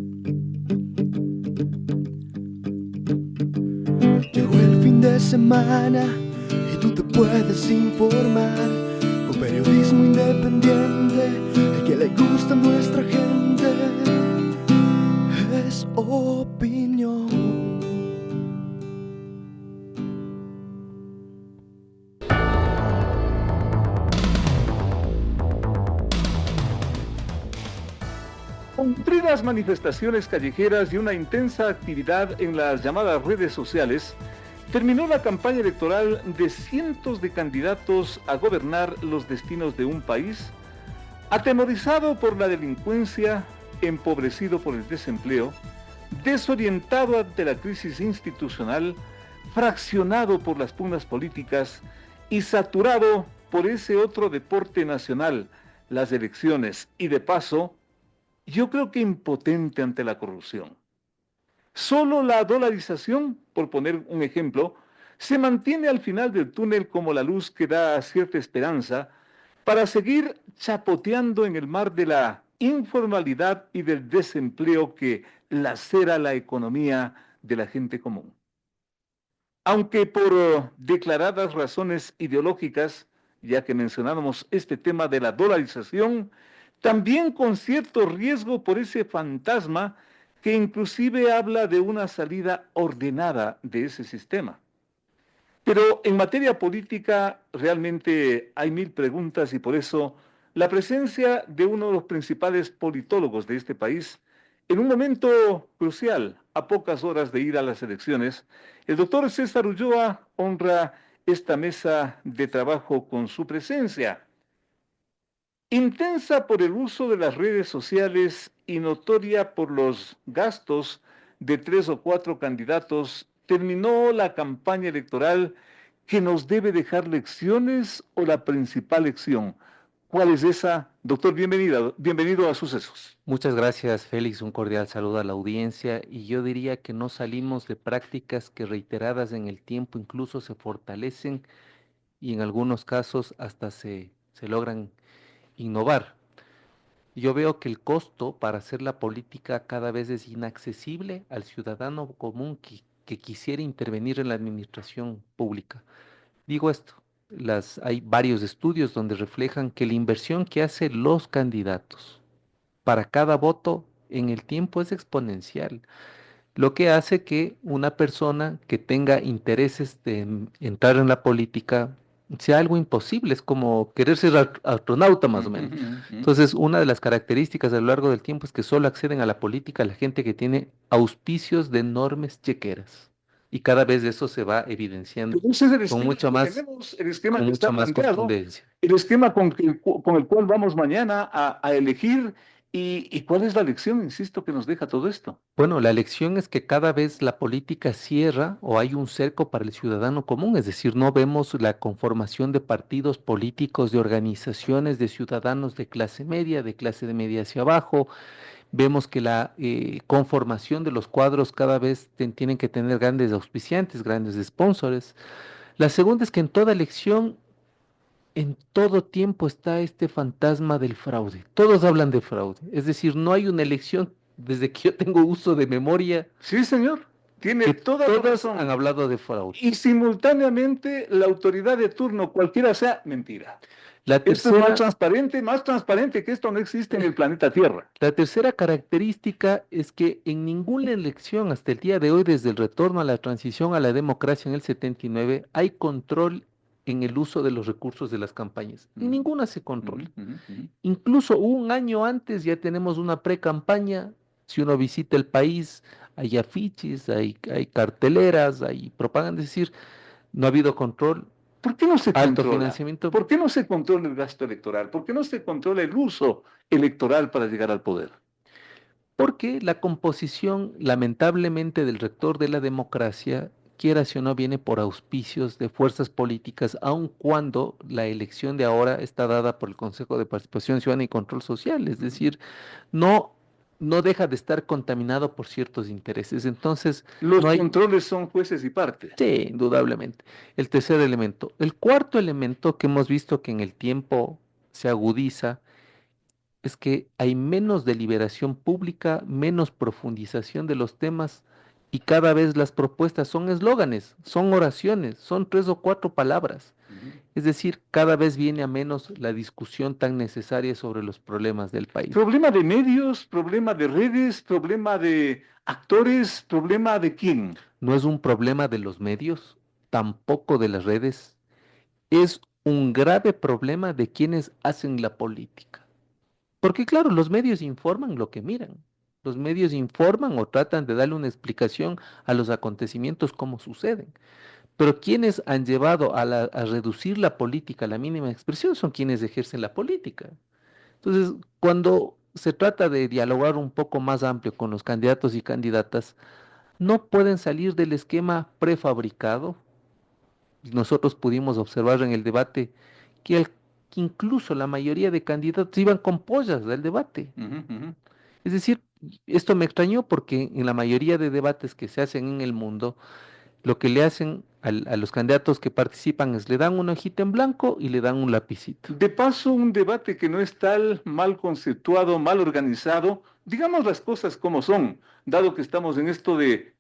Llegó el fin de semana y tú te puedes informar con periodismo independiente, el que le gusta a nuestra gente es opinión. Con nutridas manifestaciones callejeras y una intensa actividad en las llamadas redes sociales, terminó la campaña electoral de cientos de candidatos a gobernar los destinos de un país, atemorizado por la delincuencia, empobrecido por el desempleo, desorientado ante la crisis institucional, fraccionado por las pugnas políticas y saturado por ese otro deporte nacional, las elecciones, y de paso, yo creo que impotente ante la corrupción. Solo la dolarización, por poner un ejemplo, se mantiene al final del túnel como la luz que da cierta esperanza para seguir chapoteando en el mar de la informalidad y del desempleo que lacera la economía de la gente común. Aunque por declaradas razones ideológicas, ya que mencionábamos este tema de la dolarización, también con cierto riesgo por ese fantasma que inclusive habla de una salida ordenada de ese sistema. Pero en materia política realmente hay mil preguntas y por eso la presencia de uno de los principales politólogos de este país, en un momento crucial, a pocas horas de ir a las elecciones, el doctor César Ulloa honra esta mesa de trabajo con su presencia. Intensa por el uso de las redes sociales y notoria por los gastos de 3 o 4 candidatos, terminó la campaña electoral que nos debe dejar lecciones o la principal lección. ¿Cuál es esa? Doctor, bienvenido a Sucesos. Muchas gracias, Félix. Un cordial saludo a la audiencia. Y yo diría que no salimos de prácticas que reiteradas en el tiempo incluso se fortalecen y en algunos casos hasta se logran innovar. Yo veo que el costo para hacer la política cada vez es inaccesible al ciudadano común que quisiera intervenir en la administración pública. Digo esto, hay varios estudios donde reflejan que la inversión que hacen los candidatos para cada voto en el tiempo es exponencial, lo que hace que una persona que tenga intereses de entrar en la política sea algo imposible, es como querer ser astronauta más o menos. Entonces, una de las características a lo largo del tiempo es que solo acceden a la política la gente que tiene auspicios de enormes chequeras. Y cada vez eso se va evidenciando Ese es el con esquema mucha que más, tenemos, el esquema con que está mucha más planteado, contundencia. el esquema con el cual vamos mañana a elegir y cuál es la lección, insisto, que nos deja todo esto. Bueno, la lección es que cada vez la política cierra o hay un cerco para el ciudadano común, es decir, no vemos la conformación de partidos políticos, de organizaciones de ciudadanos de clase media, de clase de media hacia abajo, Vemos que la conformación de los cuadros cada vez tienen que tener grandes auspiciantes, grandes sponsors. La segunda es que en toda elección, en todo tiempo está este fantasma del fraude. Todos hablan de fraude. Es decir, no hay una elección desde que yo tengo uso de memoria Sí, señor, tiene que toda la todos han razón. hablado de fraude. Y simultáneamente la autoridad de turno, cualquiera sea, mentira. La Esto es tercera, más transparente que esto no existe en el planeta Tierra. la tercera característica es que en ninguna elección hasta el día de hoy, desde el retorno a la transición a la democracia en el 79, hay control en el uso de los recursos de las campañas. En ninguna se controla. Incluso un año antes ya tenemos una pre-campaña. Si uno visita el país, hay afiches, hay carteleras, hay propaganda. Es decir, no ha habido control, ¿Por qué no se alto controla? financiamiento. ¿Por qué no se controla el gasto electoral? ¿Por qué no se controla el uso electoral para llegar al poder? Porque la composición, lamentablemente, del rector de la democracia, quiera si o no, viene por auspicios de fuerzas políticas, aun cuando la elección de ahora está dada por el Consejo de Participación Ciudadana y Control Social. Es decir, no, no deja de estar contaminado por ciertos intereses. Entonces, Los no hay, controles son jueces y parte. sí, indudablemente. El tercer elemento. El cuarto elemento que hemos visto que en el tiempo se agudiza es que hay menos deliberación pública, menos profundización de los temas y cada vez las propuestas son eslóganes, son oraciones, son 3 o 4 palabras. Es decir, cada vez viene a menos la discusión tan necesaria sobre los problemas del país. Problema de medios, problema de redes, problema de actores, problema de quién. No es un problema de los medios, tampoco de las redes, es un grave problema de quienes hacen la política. Porque claro, los medios informan lo que miran. Los medios informan o tratan de darle una explicación a los acontecimientos como suceden. Pero quienes han llevado a reducir la política a la mínima expresión son quienes ejercen la política. Entonces, cuando se trata de dialogar un poco más amplio con los candidatos y candidatas, no pueden salir del esquema prefabricado. Nosotros pudimos observar en el debate que, que incluso la mayoría de candidatos iban con pollas del debate. Es decir, esto me extrañó porque en la mayoría de debates que se hacen en el mundo, lo que le hacen a los candidatos que participan es le dan una hojita en blanco y le dan un lapicito. De paso, un debate que no es tal, mal conceptuado, mal organizado, digamos las cosas como son, dado que estamos en esto de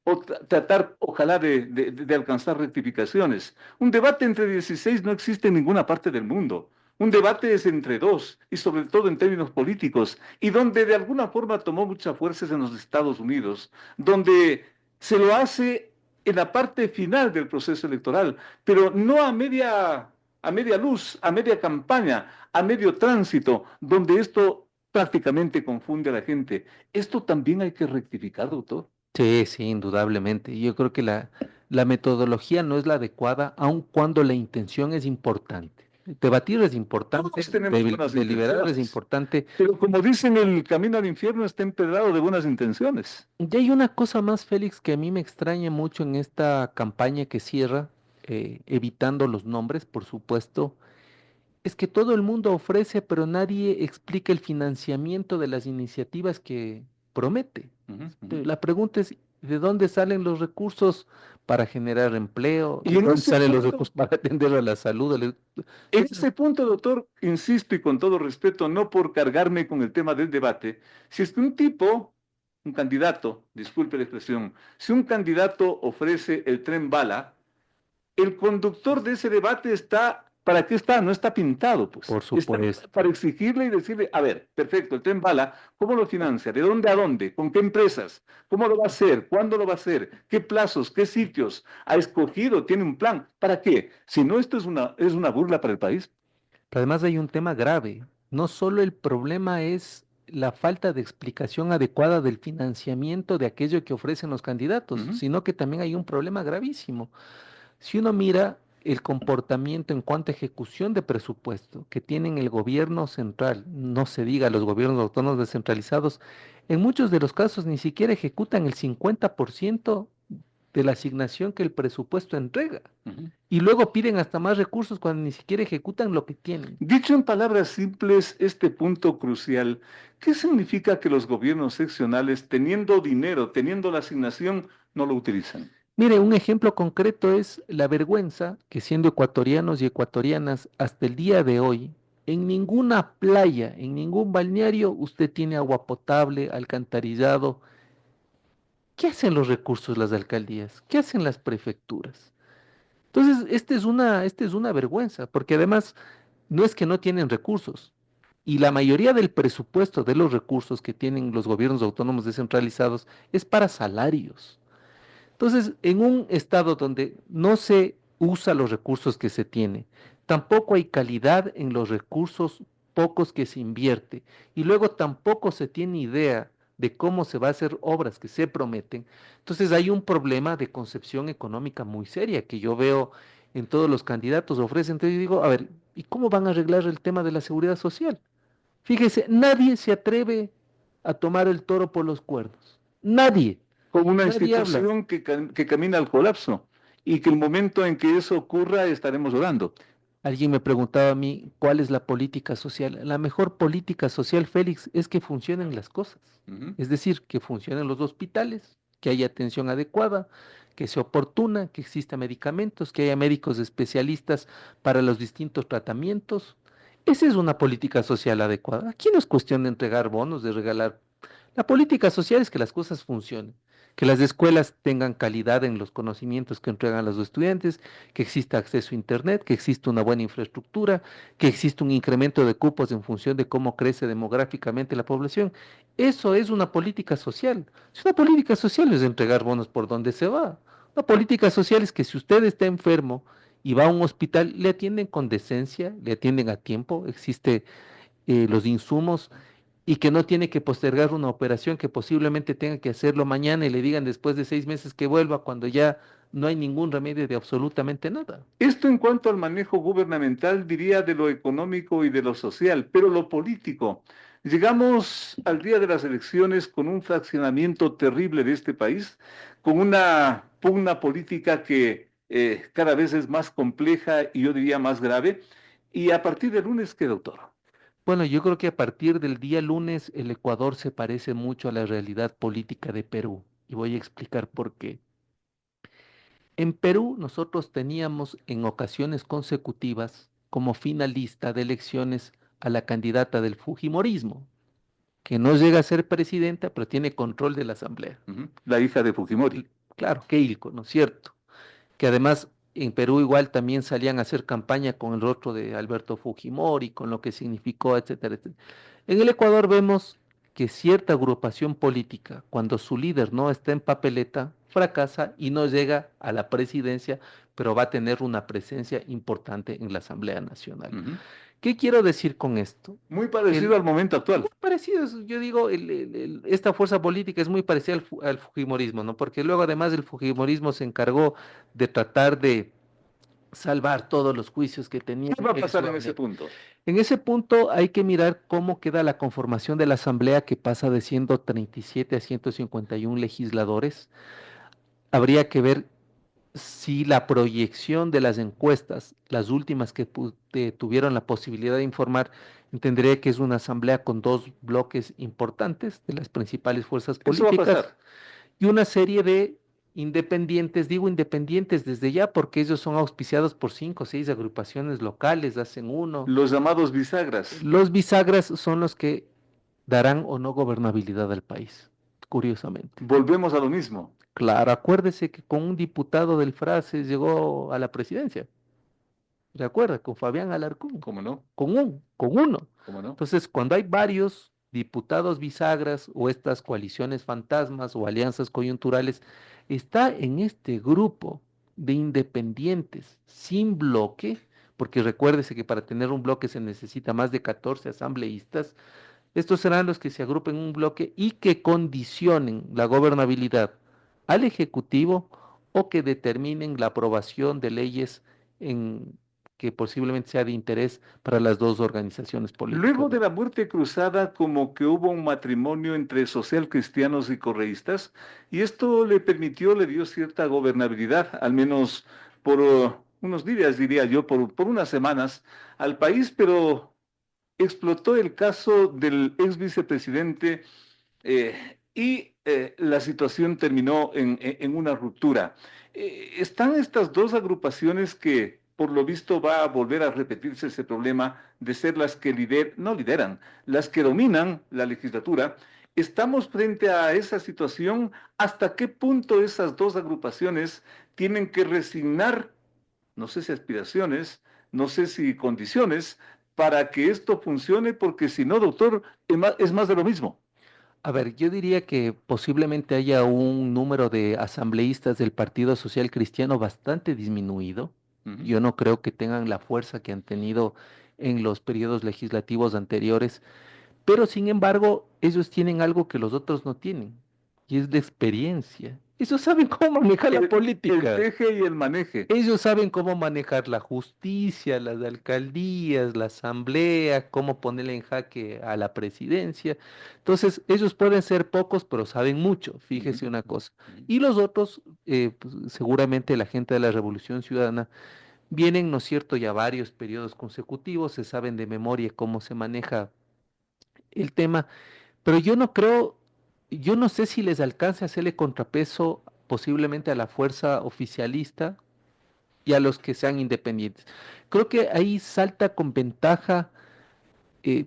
tratar, ojalá, de alcanzar rectificaciones. Un debate entre 16 no existe en ninguna parte del mundo. Un debate es entre dos, y sobre todo en términos políticos, y donde de alguna forma tomó mucha fuerza en los Estados Unidos, donde se lo hace en la parte final del proceso electoral, pero no a media luz, a media campaña, a medio tránsito, donde esto prácticamente confunde a la gente. Esto también hay que rectificar, doctor. Sí, sí, indudablemente. Yo creo que la metodología no es la adecuada, aun cuando la intención es importante. Debatir es importante, Todos tenemos buenas deliberar es intenciones, importante. pero como dicen, el camino al infierno está empedrado de buenas intenciones. Y hay una cosa más, Félix, que a mí me extraña mucho en esta campaña que cierra, evitando los nombres, por supuesto, es que todo el mundo ofrece, pero nadie explica el financiamiento de las iniciativas que promete. La pregunta es, ¿de dónde salen los recursos para generar empleo? Y ¿De en dónde ese salen los punto, recursos para atender a la salud? En ese punto, doctor, insisto y con todo respeto, no por cargarme con el tema del debate, si es que un tipo, un candidato, disculpe la expresión, si un candidato ofrece el tren bala, el conductor de ese debate está, ¿para qué está? No está pintado, pues. Por Está supuesto. para exigirle y decirle, a ver, perfecto, el tren bala, ¿cómo lo financia? ¿De dónde a dónde? ¿Con qué empresas? ¿Cómo lo va a hacer? ¿Cuándo lo va a hacer? ¿Qué plazos? ¿Qué sitios? ¿Ha escogido? ¿Tiene un plan? ¿Para qué? Si no, esto es una burla para el país. Pero además hay un tema grave. No solo el problema es la falta de explicación adecuada del financiamiento de aquello que ofrecen los candidatos, sino que también hay un problema gravísimo. Si uno mira el comportamiento en cuanto a ejecución de presupuesto que tienen el gobierno central, no se diga los gobiernos autónomos descentralizados, en muchos de los casos ni siquiera ejecutan el 50% de la asignación que el presupuesto entrega. Y luego piden hasta más recursos cuando ni siquiera ejecutan lo que tienen. Dicho en palabras simples, este punto crucial, ¿qué significa que los gobiernos seccionales, teniendo dinero, teniendo la asignación, no lo utilizan? Mire, un ejemplo concreto es la vergüenza que siendo ecuatorianos y ecuatorianas hasta el día de hoy, en ninguna playa, en ningún balneario, usted tiene agua potable, alcantarillado. ¿Qué hacen los recursos las alcaldías? ¿Qué hacen las prefecturas? Entonces, esta es una vergüenza, porque además no es que no tienen recursos, y la mayoría del presupuesto de los recursos que tienen los gobiernos autónomos descentralizados es para salarios. Entonces, en un estado donde no se usa los recursos que se tiene, tampoco hay calidad en los recursos pocos que se invierte, y luego tampoco se tiene idea de cómo se va a hacer obras que se prometen, entonces hay un problema de concepción económica muy seria que yo veo en todos los candidatos ofrecen. Entonces yo digo, a ver, ¿y cómo van a arreglar el tema de la seguridad social? Fíjese, nadie se atreve a tomar el toro por los cuernos. Nadie. Como una Nadie habla. institución que camina al colapso y que el momento en que eso ocurra estaremos orando. Alguien me preguntaba a mí, ¿cuál es la política social? La mejor política social, Félix, es que funcionen las cosas. Es decir, que funcionen los hospitales, que haya atención adecuada, que sea oportuna, que exista medicamentos, que haya médicos especialistas para los distintos tratamientos. Esa es una política social adecuada. Aquí no es cuestión de entregar bonos, de regalar. La política social es que las cosas funcionen, que las escuelas tengan calidad en los conocimientos que entregan a los estudiantes, que exista acceso a Internet, que exista una buena infraestructura, que exista un incremento de cupos en función de cómo crece demográficamente la población. Eso es una política social. Si una política social es entregar bonos por donde se va. Una política social es que si usted está enfermo y va a un hospital, le atienden con decencia, le atienden a tiempo, existe los insumos y que no tiene que postergar una operación que posiblemente tenga que hacerlo mañana y le digan después de 6 meses que vuelva cuando ya no hay ningún remedio de absolutamente nada. Esto en cuanto al manejo gubernamental, diría de lo económico y de lo social, pero lo político. Llegamos al día de las elecciones con un fraccionamiento terrible de este país, con una pugna política que cada vez es más compleja y yo diría más grave. Y a partir del lunes, ¿qué, doctor? Bueno, yo creo que a partir del día lunes el Ecuador se parece mucho a la realidad política de Perú y voy a explicar por qué. En Perú nosotros teníamos en ocasiones consecutivas como finalista de elecciones a la candidata del Fujimorismo, que no llega a ser presidenta, pero tiene control de la asamblea. La hija de Fujimori. Claro, Keiko, ¿no es cierto? Que además en Perú igual también salían a hacer campaña con el rostro de Alberto Fujimori, con lo que significó, etcétera, etcétera. En el Ecuador vemos que cierta agrupación política, cuando su líder no está en papeleta, fracasa y no llega a la presidencia, pero va a tener una presencia importante en la Asamblea Nacional. ¿Qué quiero decir con esto? Muy parecido al momento actual. Muy parecido, yo digo, esta fuerza política es muy parecida al Fujimorismo, ¿no? Porque luego además el Fujimorismo se encargó de tratar de salvar todos los juicios que tenía. ¿Qué va a pasar en ese punto? En ese punto hay que mirar cómo queda la conformación de la Asamblea, que pasa de 137 a 151 legisladores. Habría que ver si la proyección de las encuestas, las últimas que tuvieron la posibilidad de informar, entendería que es una asamblea con dos bloques importantes de las principales fuerzas Eso va a políticas pasar. y una serie de independientes, digo independientes desde ya porque ellos son auspiciados por 5 o 6 agrupaciones locales, hacen uno. Los llamados bisagras. Los bisagras son los que darán o no gobernabilidad al país, curiosamente. Volvemos a lo mismo. Claro, acuérdese que con un diputado del FRA se llegó a la presidencia. ¿Se acuerda? Con Fabián Alarcón. ¿Cómo no? Con uno. ¿Cómo no? Entonces, cuando hay varios diputados bisagras o estas coaliciones fantasmas o alianzas coyunturales, está en este grupo de independientes sin bloque, porque recuérdese que para tener un bloque se necesita más de 14 asambleístas. Estos serán los que se agrupen en un bloque y que condicionen la gobernabilidad al Ejecutivo o que determinen la aprobación de leyes en que posiblemente sea de interés para las dos organizaciones políticas, Luego de ¿no? la muerte cruzada, como que hubo un matrimonio entre socialcristianos y correístas, y esto le permitió, le dio cierta gobernabilidad, al menos por unos días, diría yo, por unas semanas, al país, pero explotó el caso del ex vicepresidente y la situación terminó en una ruptura. Están estas dos agrupaciones que, por lo visto, va a volver a repetirse ese problema de ser las que no lideran, las que dominan la legislatura. Estamos frente a esa situación. ¿Hasta qué punto esas dos agrupaciones tienen que resignar, no sé si aspiraciones, no sé si condiciones, para que esto funcione? Porque si no, doctor, es más de lo mismo. A ver, yo diría que posiblemente haya un número de asambleístas del Partido Social Cristiano bastante disminuido. Ujú. Yo no creo que tengan la fuerza que han tenido en los periodos legislativos anteriores, pero sin embargo, ellos tienen algo que los otros no tienen, y es la experiencia. Ellos saben cómo manejar la El política. teje y el maneje. Ellos saben cómo manejar la justicia, las alcaldías, la asamblea, cómo ponerle en jaque a la presidencia. Entonces, ellos pueden ser pocos, pero saben mucho, Ujú, fíjese una cosa. ujú. Y los otros, pues, seguramente la gente de la Revolución Ciudadana, vienen, ¿no es cierto?, ya varios periodos consecutivos, se saben de memoria cómo se maneja el tema, pero yo no creo, yo no sé si les alcance a hacerle contrapeso posiblemente a la fuerza oficialista y a los que sean independientes. Creo que ahí salta con ventaja, eh,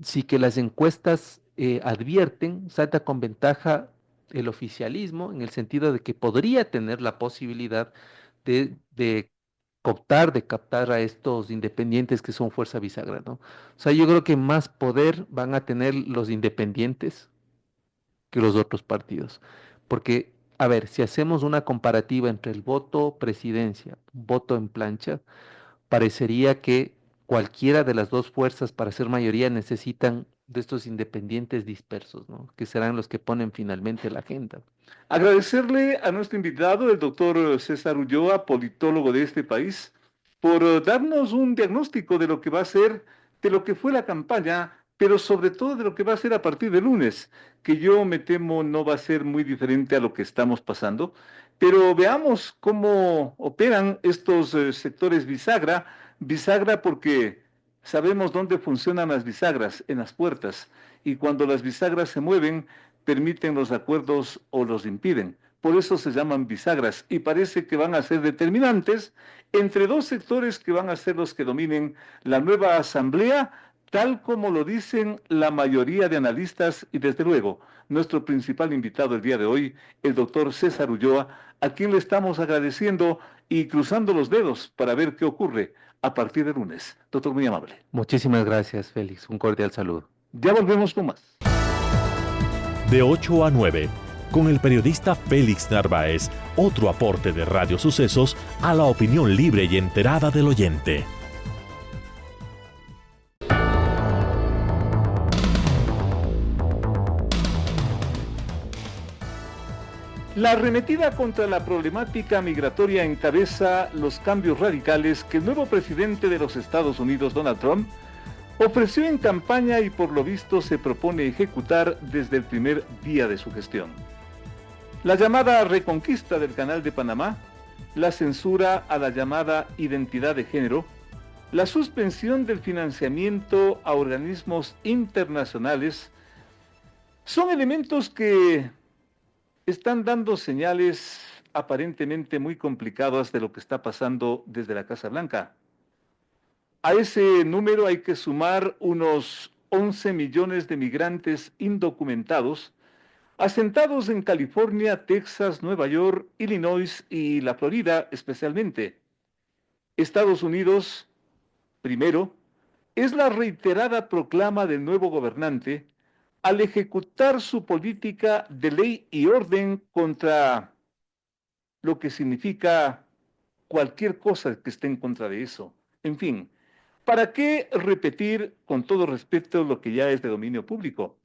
sí que las encuestas advierten, salta con ventaja el oficialismo en el sentido de que podría tener la posibilidad de cooptar, de captar a estos independientes que son fuerza bisagra, ¿no? O sea, yo creo que más poder van a tener los independientes que los otros partidos. Porque, a ver, si hacemos una comparativa entre el voto presidencia, voto en plancha, parecería que cualquiera de las dos fuerzas para ser mayoría necesitan de estos independientes dispersos, ¿no? Que serán los que ponen finalmente la agenda. Agradecerle a nuestro invitado, el doctor César Ulloa, politólogo de este país, por darnos un diagnóstico de lo que va a ser, de lo que fue la campaña, pero sobre todo de lo que va a ser a partir de lunes, que yo me temo no va a ser muy diferente a lo que estamos pasando. Pero veamos cómo operan estos sectores bisagra, bisagra porque sabemos dónde funcionan las bisagras, en las puertas, y cuando las bisagras se mueven, permiten los acuerdos o los impiden. Por eso se llaman bisagras y parece que van a ser determinantes entre dos sectores que van a ser los que dominen la nueva asamblea, tal como lo dicen la mayoría de analistas y desde luego nuestro principal invitado el día de hoy, el doctor César Ulloa, a quien le estamos agradeciendo y cruzando los dedos para ver qué ocurre a partir de lunes. Doctor, muy amable. Muchísimas gracias, Félix. Un cordial saludo. Ya volvemos con más. De 8 a 9, con el periodista Félix Narváez, otro aporte de Radio Sucesos a la opinión libre y enterada del oyente. La arremetida contra la problemática migratoria encabeza los cambios radicales que el nuevo presidente de los Estados Unidos, Donald Trump, ofreció en campaña y por lo visto se propone ejecutar desde el primer día de su gestión. La llamada reconquista del Canal de Panamá, la censura a la llamada identidad de género, la suspensión del financiamiento a organismos internacionales, son elementos que están dando señales aparentemente muy complicadas de lo que está pasando desde la Casa Blanca. A ese número hay que sumar unos 11 millones de migrantes indocumentados, asentados en California, Texas, Nueva York, Illinois y la Florida especialmente. Estados Unidos, primero, es la reiterada proclama del nuevo gobernante al ejecutar su política de ley y orden contra lo que significa cualquier cosa que esté en contra de eso. En fin, ¿para qué repetir con todo respeto lo que ya es de dominio público?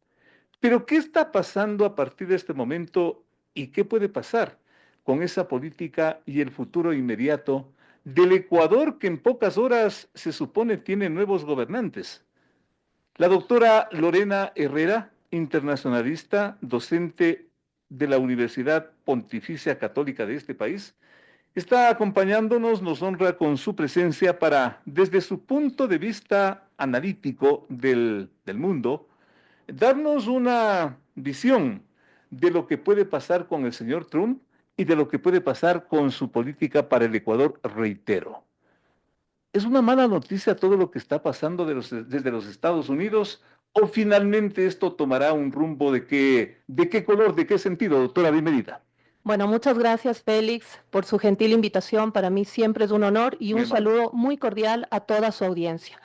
Pero ¿qué está pasando a partir de este momento y qué puede pasar con esa política y el futuro inmediato del Ecuador que en pocas horas se supone tiene nuevos gobernantes. La doctora Lorena Herrera, internacionalista, docente de la Universidad Pontificia Católica de este país, está acompañándonos, nos honra con su presencia para, desde su punto de vista analítico del mundo, darnos una visión de lo que puede pasar con el señor Trump y de lo que puede pasar con su política para el Ecuador, reitero. ¿Es una mala noticia todo lo que está pasando desde los Estados Unidos o finalmente esto tomará un rumbo de qué color, de qué sentido, doctora Bienvenida? Bueno, muchas gracias, Félix, por su gentil invitación. Para mí siempre es un honor y un saludo muy cordial a toda su audiencia.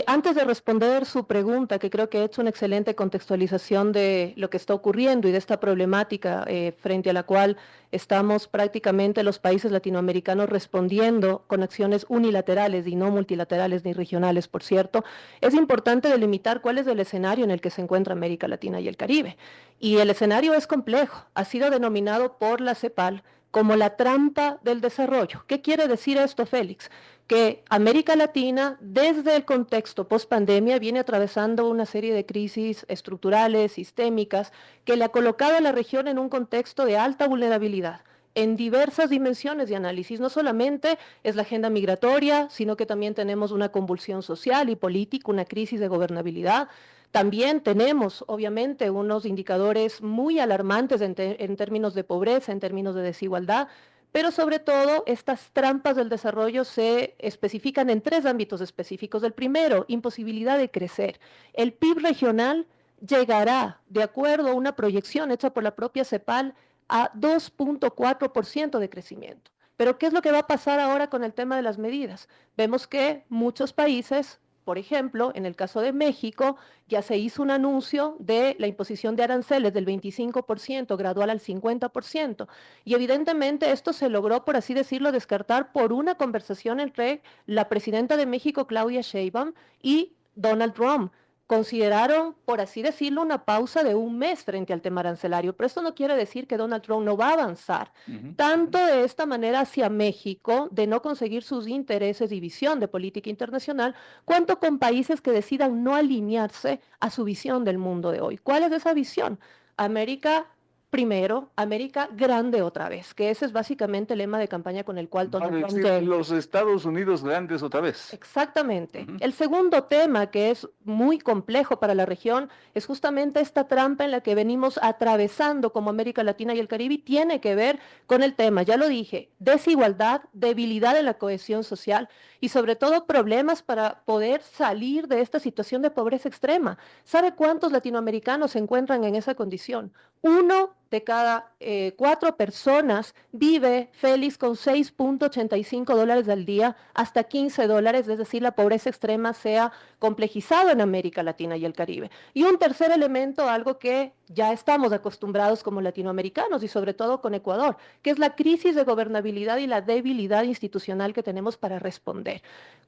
Antes de responder su pregunta, que creo que he hecho una excelente contextualización de lo que está ocurriendo y de esta problemática frente a la cual estamos prácticamente los países latinoamericanos respondiendo con acciones unilaterales y no multilaterales ni regionales, por cierto, es importante delimitar cuál es el escenario en el que se encuentra América Latina y el Caribe. Y el escenario es complejo, ha sido denominado por la CEPAL como la trampa del desarrollo. ¿Qué quiere decir esto, Félix? Que América Latina, desde el contexto post-pandemia, viene atravesando una serie de crisis estructurales, sistémicas, que le ha colocado a la región en un contexto de alta vulnerabilidad en diversas dimensiones de análisis. No solamente es la agenda migratoria, sino que también tenemos una convulsión social y política, una crisis de gobernabilidad. También tenemos, obviamente, unos indicadores muy alarmantes en términos de pobreza, en términos de desigualdad, pero sobre todo estas trampas del desarrollo se especifican en tres ámbitos específicos. El primero, imposibilidad de crecer. El PIB regional llegará, de acuerdo a una proyección hecha por la propia CEPAL, a 2.4% de crecimiento. Pero ¿qué es lo que va a pasar ahora con el tema de las medidas? Vemos que muchos países, por ejemplo, en el caso de México, ya se hizo un anuncio de la imposición de aranceles del 25% gradual al 50%. Y evidentemente esto se logró, por así decirlo, descartar por una conversación entre la presidenta de México, Claudia Sheinbaum, y Donald Trump. Consideraron, por así decirlo, una pausa de un mes frente al tema arancelario, pero esto no quiere decir que Donald Trump no va a avanzar, tanto de esta manera hacia México, de no conseguir sus intereses y visión de política internacional, cuanto con países que decidan no alinearse a su visión del mundo de hoy. ¿Cuál es esa visión? América primero, América grande otra vez, que ese es básicamente el lema de campaña con el cual Donald Trump llega. Los Estados Unidos grandes otra vez. Exactamente. El segundo tema, que es muy complejo para la región, es justamente esta trampa en la que venimos atravesando como América Latina y el Caribe, y tiene que ver con el tema, ya lo dije, desigualdad, debilidad en la cohesión social y sobre todo problemas para poder salir de esta situación de pobreza extrema. ¿Sabe cuántos latinoamericanos se encuentran en esa condición? 1 de cada 4 personas vive, Félix, con $6.85 al día hasta $15, es decir, la pobreza extrema se ha complejizado en América Latina y el Caribe. Y un tercer elemento, algo que ya estamos acostumbrados como latinoamericanos y sobre todo con Ecuador, que es la crisis de gobernabilidad y la debilidad institucional que tenemos para responder.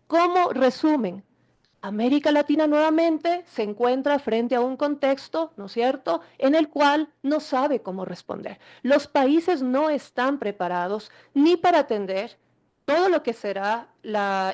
Como resumen, América Latina nuevamente se encuentra frente a un contexto, ¿no es cierto?, en el cual no sabe cómo responder. Los países no están preparados ni para atender todo lo que será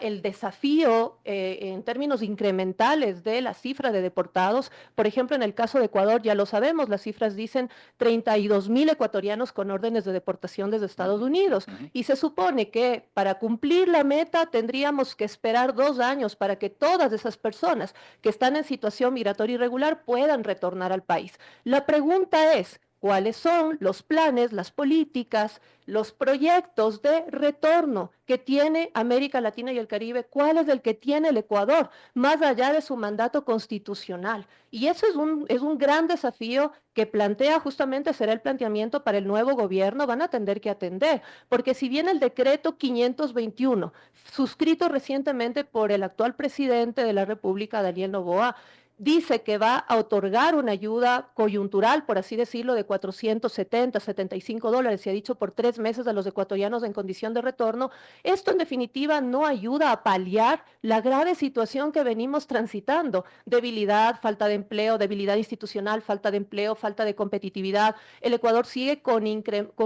el desafío en términos incrementales de la cifra de deportados. Por ejemplo, en el caso de Ecuador, ya lo sabemos, las cifras dicen 32.000 ecuatorianos con órdenes de deportación desde Estados Unidos. Y se supone que para cumplir la meta tendríamos que esperar 2 años para que todas esas personas que están en situación migratoria irregular puedan retornar al país. La pregunta es, ¿cuáles son los planes, las políticas, los proyectos de retorno que tiene América Latina y el Caribe? ¿Cuál es el que tiene el Ecuador, más allá de su mandato constitucional? Y eso es un gran desafío que plantea justamente, será el planteamiento para el nuevo gobierno, van a tener que atender, porque si bien el decreto 521, suscrito recientemente por el actual presidente de la República, Daniel Noboa, dice que va a otorgar una ayuda coyuntural, por así decirlo, de 470, 75 dólares, se ha dicho por 3 meses a los ecuatorianos en condición de retorno, esto en definitiva no ayuda a paliar la grave situación que venimos transitando: debilidad, falta de empleo, debilidad institucional, falta de empleo, falta de competitividad. El Ecuador sigue con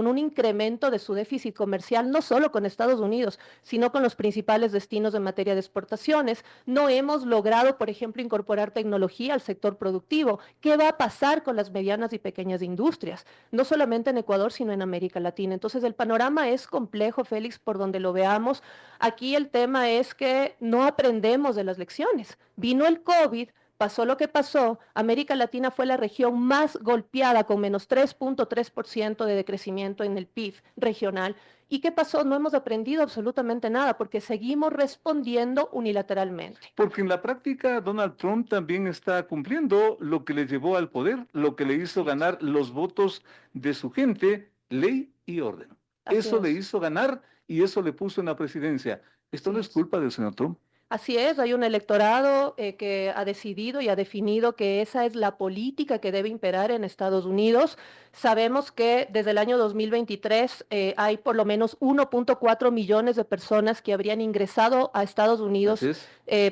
un incremento de su déficit comercial, no solo con Estados Unidos, sino con los principales destinos en materia de exportaciones. No hemos logrado, por ejemplo, incorporar tecnología al sector productivo. ¿Qué va a pasar con las medianas y pequeñas industrias? No solamente en Ecuador, sino en América Latina. Entonces, el panorama es complejo, Félix, por donde lo veamos. Aquí el tema es que no aprendemos de las lecciones. Vino el COVID, pasó lo que pasó, América Latina fue la región más golpeada, con menos 3.3% de decrecimiento en el PIB regional. ¿Y qué pasó? No hemos aprendido absolutamente nada, porque seguimos respondiendo unilateralmente. Porque en la práctica Donald Trump también está cumpliendo lo que le llevó al poder, lo que le hizo ganar los votos de su gente, ley y orden. Eso le hizo ganar y eso le puso en la presidencia. Esto no es culpa del señor Trump. Así es, hay un electorado que ha decidido y ha definido que esa es la política que debe imperar en Estados Unidos. Sabemos que desde el año 2023 hay por lo menos 1.4 millones de personas que habrían ingresado a Estados Unidos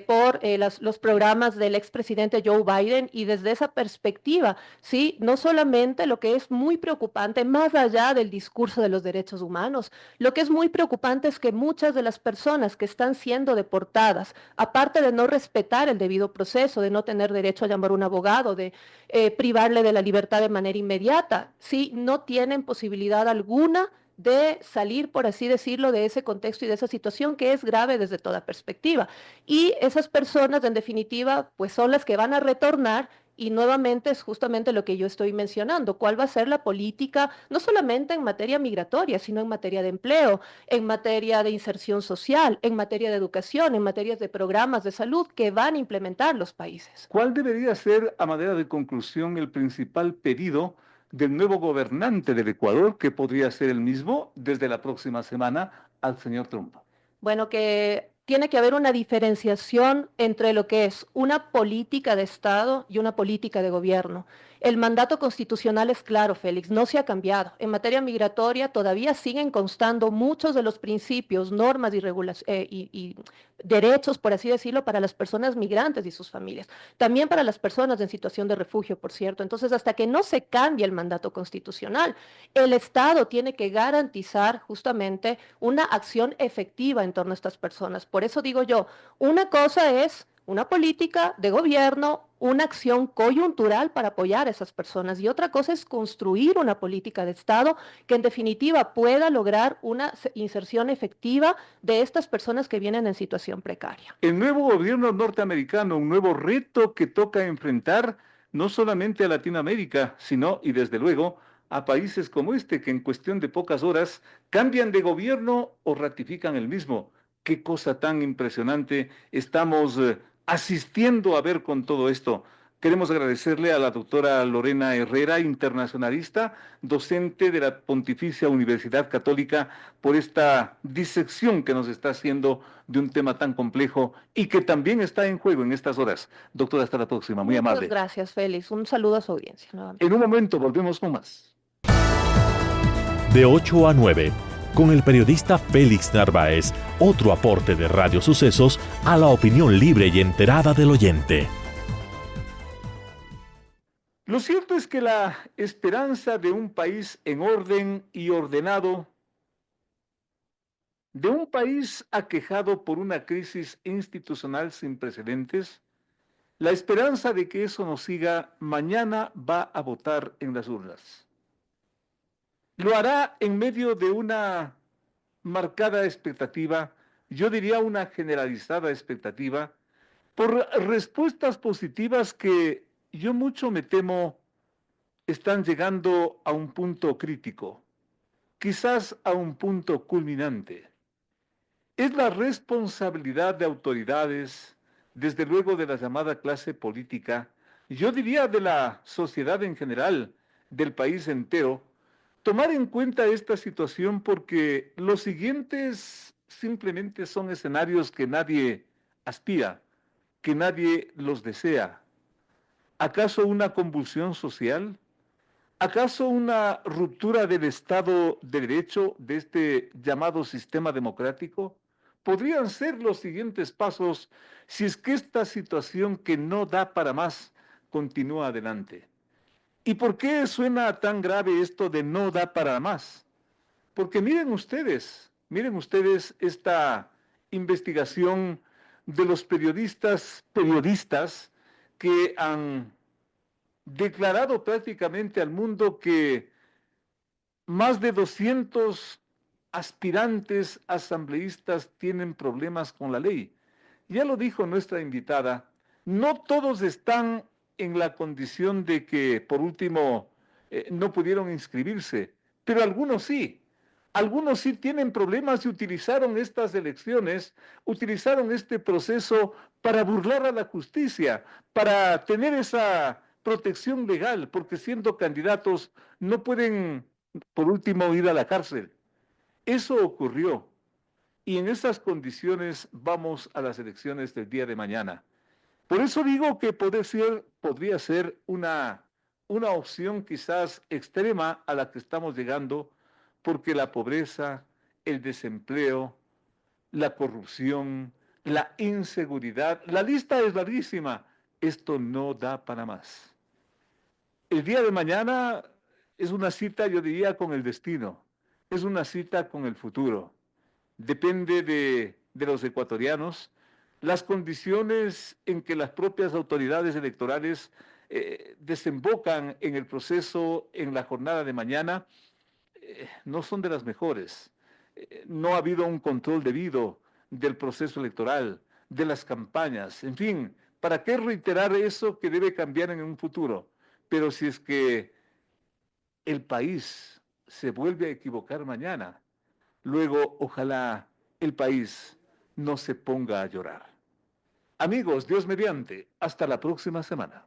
por los programas del expresidente Joe Biden, y desde esa perspectiva, sí, no solamente lo que es muy preocupante, más allá del discurso de los derechos humanos, lo que es muy preocupante es que muchas de las personas que están siendo deportadas, aparte de no respetar el debido proceso, de no tener derecho a llamar a un abogado, de privarle de la libertad de manera inmediata, ¿sí?, no tienen posibilidad alguna de salir, por así decirlo, de ese contexto y de esa situación que es grave desde toda perspectiva. Y esas personas, en definitiva, pues son las que van a retornar. Y nuevamente es justamente lo que yo estoy mencionando: cuál va a ser la política, no solamente en materia migratoria, sino en materia de empleo, en materia de inserción social, en materia de educación, en materia de programas de salud que van a implementar los países. ¿Cuál debería ser, a manera de conclusión, el principal pedido del nuevo gobernante del Ecuador, que podría ser el mismo desde la próxima semana, al señor Trump? Bueno, que tiene que haber una diferenciación entre lo que es una política de Estado y una política de gobierno. El mandato constitucional es claro, Félix, no se ha cambiado. En materia migratoria todavía siguen constando muchos de los principios, normas y derechos, por así decirlo, para las personas migrantes y sus familias. También para las personas en situación de refugio, por cierto. Entonces, hasta que no se cambie el mandato constitucional, el Estado tiene que garantizar justamente una acción efectiva en torno a estas personas. Por eso digo yo, una cosa es una política de gobierno, una acción coyuntural para apoyar a esas personas, y otra cosa es construir una política de Estado que en definitiva pueda lograr una inserción efectiva de estas personas que vienen en situación precaria. El nuevo gobierno norteamericano, un nuevo reto que toca enfrentar no solamente a Latinoamérica, sino, y desde luego, a países como este, que en cuestión de pocas horas cambian de gobierno o ratifican el mismo. Qué cosa tan impresionante estamos asistiendo a ver con todo esto. Queremos agradecerle a la doctora Lorena Herrera, internacionalista, docente de la Pontificia Universidad Católica, por esta disección que nos está haciendo de un tema tan complejo y que también está en juego en estas horas. Doctora, hasta la próxima. Muy amable. Muchas gracias, Félix. Un saludo a su audiencia nuevamente. En un momento volvemos con más. De 8 a 9, con el periodista Félix Narváez, otro aporte de Radio Sucesos a la opinión libre y enterada del oyente. Lo cierto es que la esperanza de un país en orden y ordenado, de un país aquejado por una crisis institucional sin precedentes, la esperanza de que eso nos siga, mañana va a votar en las urnas. Lo hará en medio de una marcada expectativa, yo diría una generalizada expectativa, por respuestas positivas que yo mucho me temo están llegando a un punto crítico, quizás a un punto culminante. Es la responsabilidad de autoridades, desde luego de la llamada clase política, yo diría de la sociedad en general, del país entero, tomar en cuenta esta situación, porque los siguientes simplemente son escenarios que nadie aspira, que nadie los desea. ¿Acaso una convulsión social? ¿Acaso una ruptura del Estado de Derecho de este llamado sistema democrático? Podrían ser los siguientes pasos si es que esta situación que no da para más continúa adelante. ¿Y por qué suena tan grave esto de no da para más? Porque miren ustedes esta investigación de los periodistas que han declarado prácticamente al mundo que más de 200 aspirantes asambleístas tienen problemas con la ley. Ya lo dijo nuestra invitada, no todos están en la condición de que, por último, no pudieron inscribirse, pero algunos sí. Algunos sí tienen problemas y utilizaron estas elecciones, utilizaron este proceso para burlar a la justicia, para tener esa protección legal, porque siendo candidatos no pueden, por último, ir a la cárcel. Eso ocurrió. Y en esas condiciones vamos a las elecciones del día de mañana. Por eso digo que podría ser una opción quizás extrema a la que estamos llegando, porque la pobreza, el desempleo, la corrupción, la inseguridad, la lista es larguísima. Esto no da para más. El día de mañana es una cita, yo diría, con el destino. Es una cita con el futuro. Depende de los ecuatorianos, las condiciones en que las propias autoridades electorales desembocan en el proceso en la jornada de mañana, no son de las mejores. No ha habido un control debido del proceso electoral, de las campañas, en fin, ¿para qué reiterar eso que debe cambiar en un futuro? Pero si es que el país se vuelve a equivocar mañana, luego ojalá el país no se ponga a llorar. Amigos, Dios mediante, hasta la próxima semana.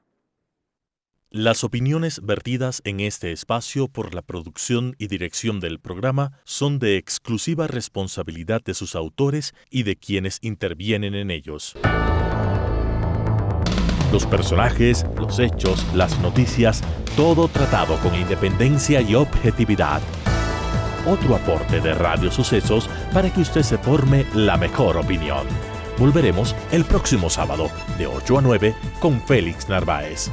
Las opiniones vertidas en este espacio por la producción y dirección del programa son de exclusiva responsabilidad de sus autores y de quienes intervienen en ellos. Los personajes, los hechos, las noticias, todo tratado con independencia y objetividad. Otro aporte de Radio Sucesos para que usted se forme la mejor opinión. Volveremos el próximo sábado de 8 a 9 con Félix Narváez.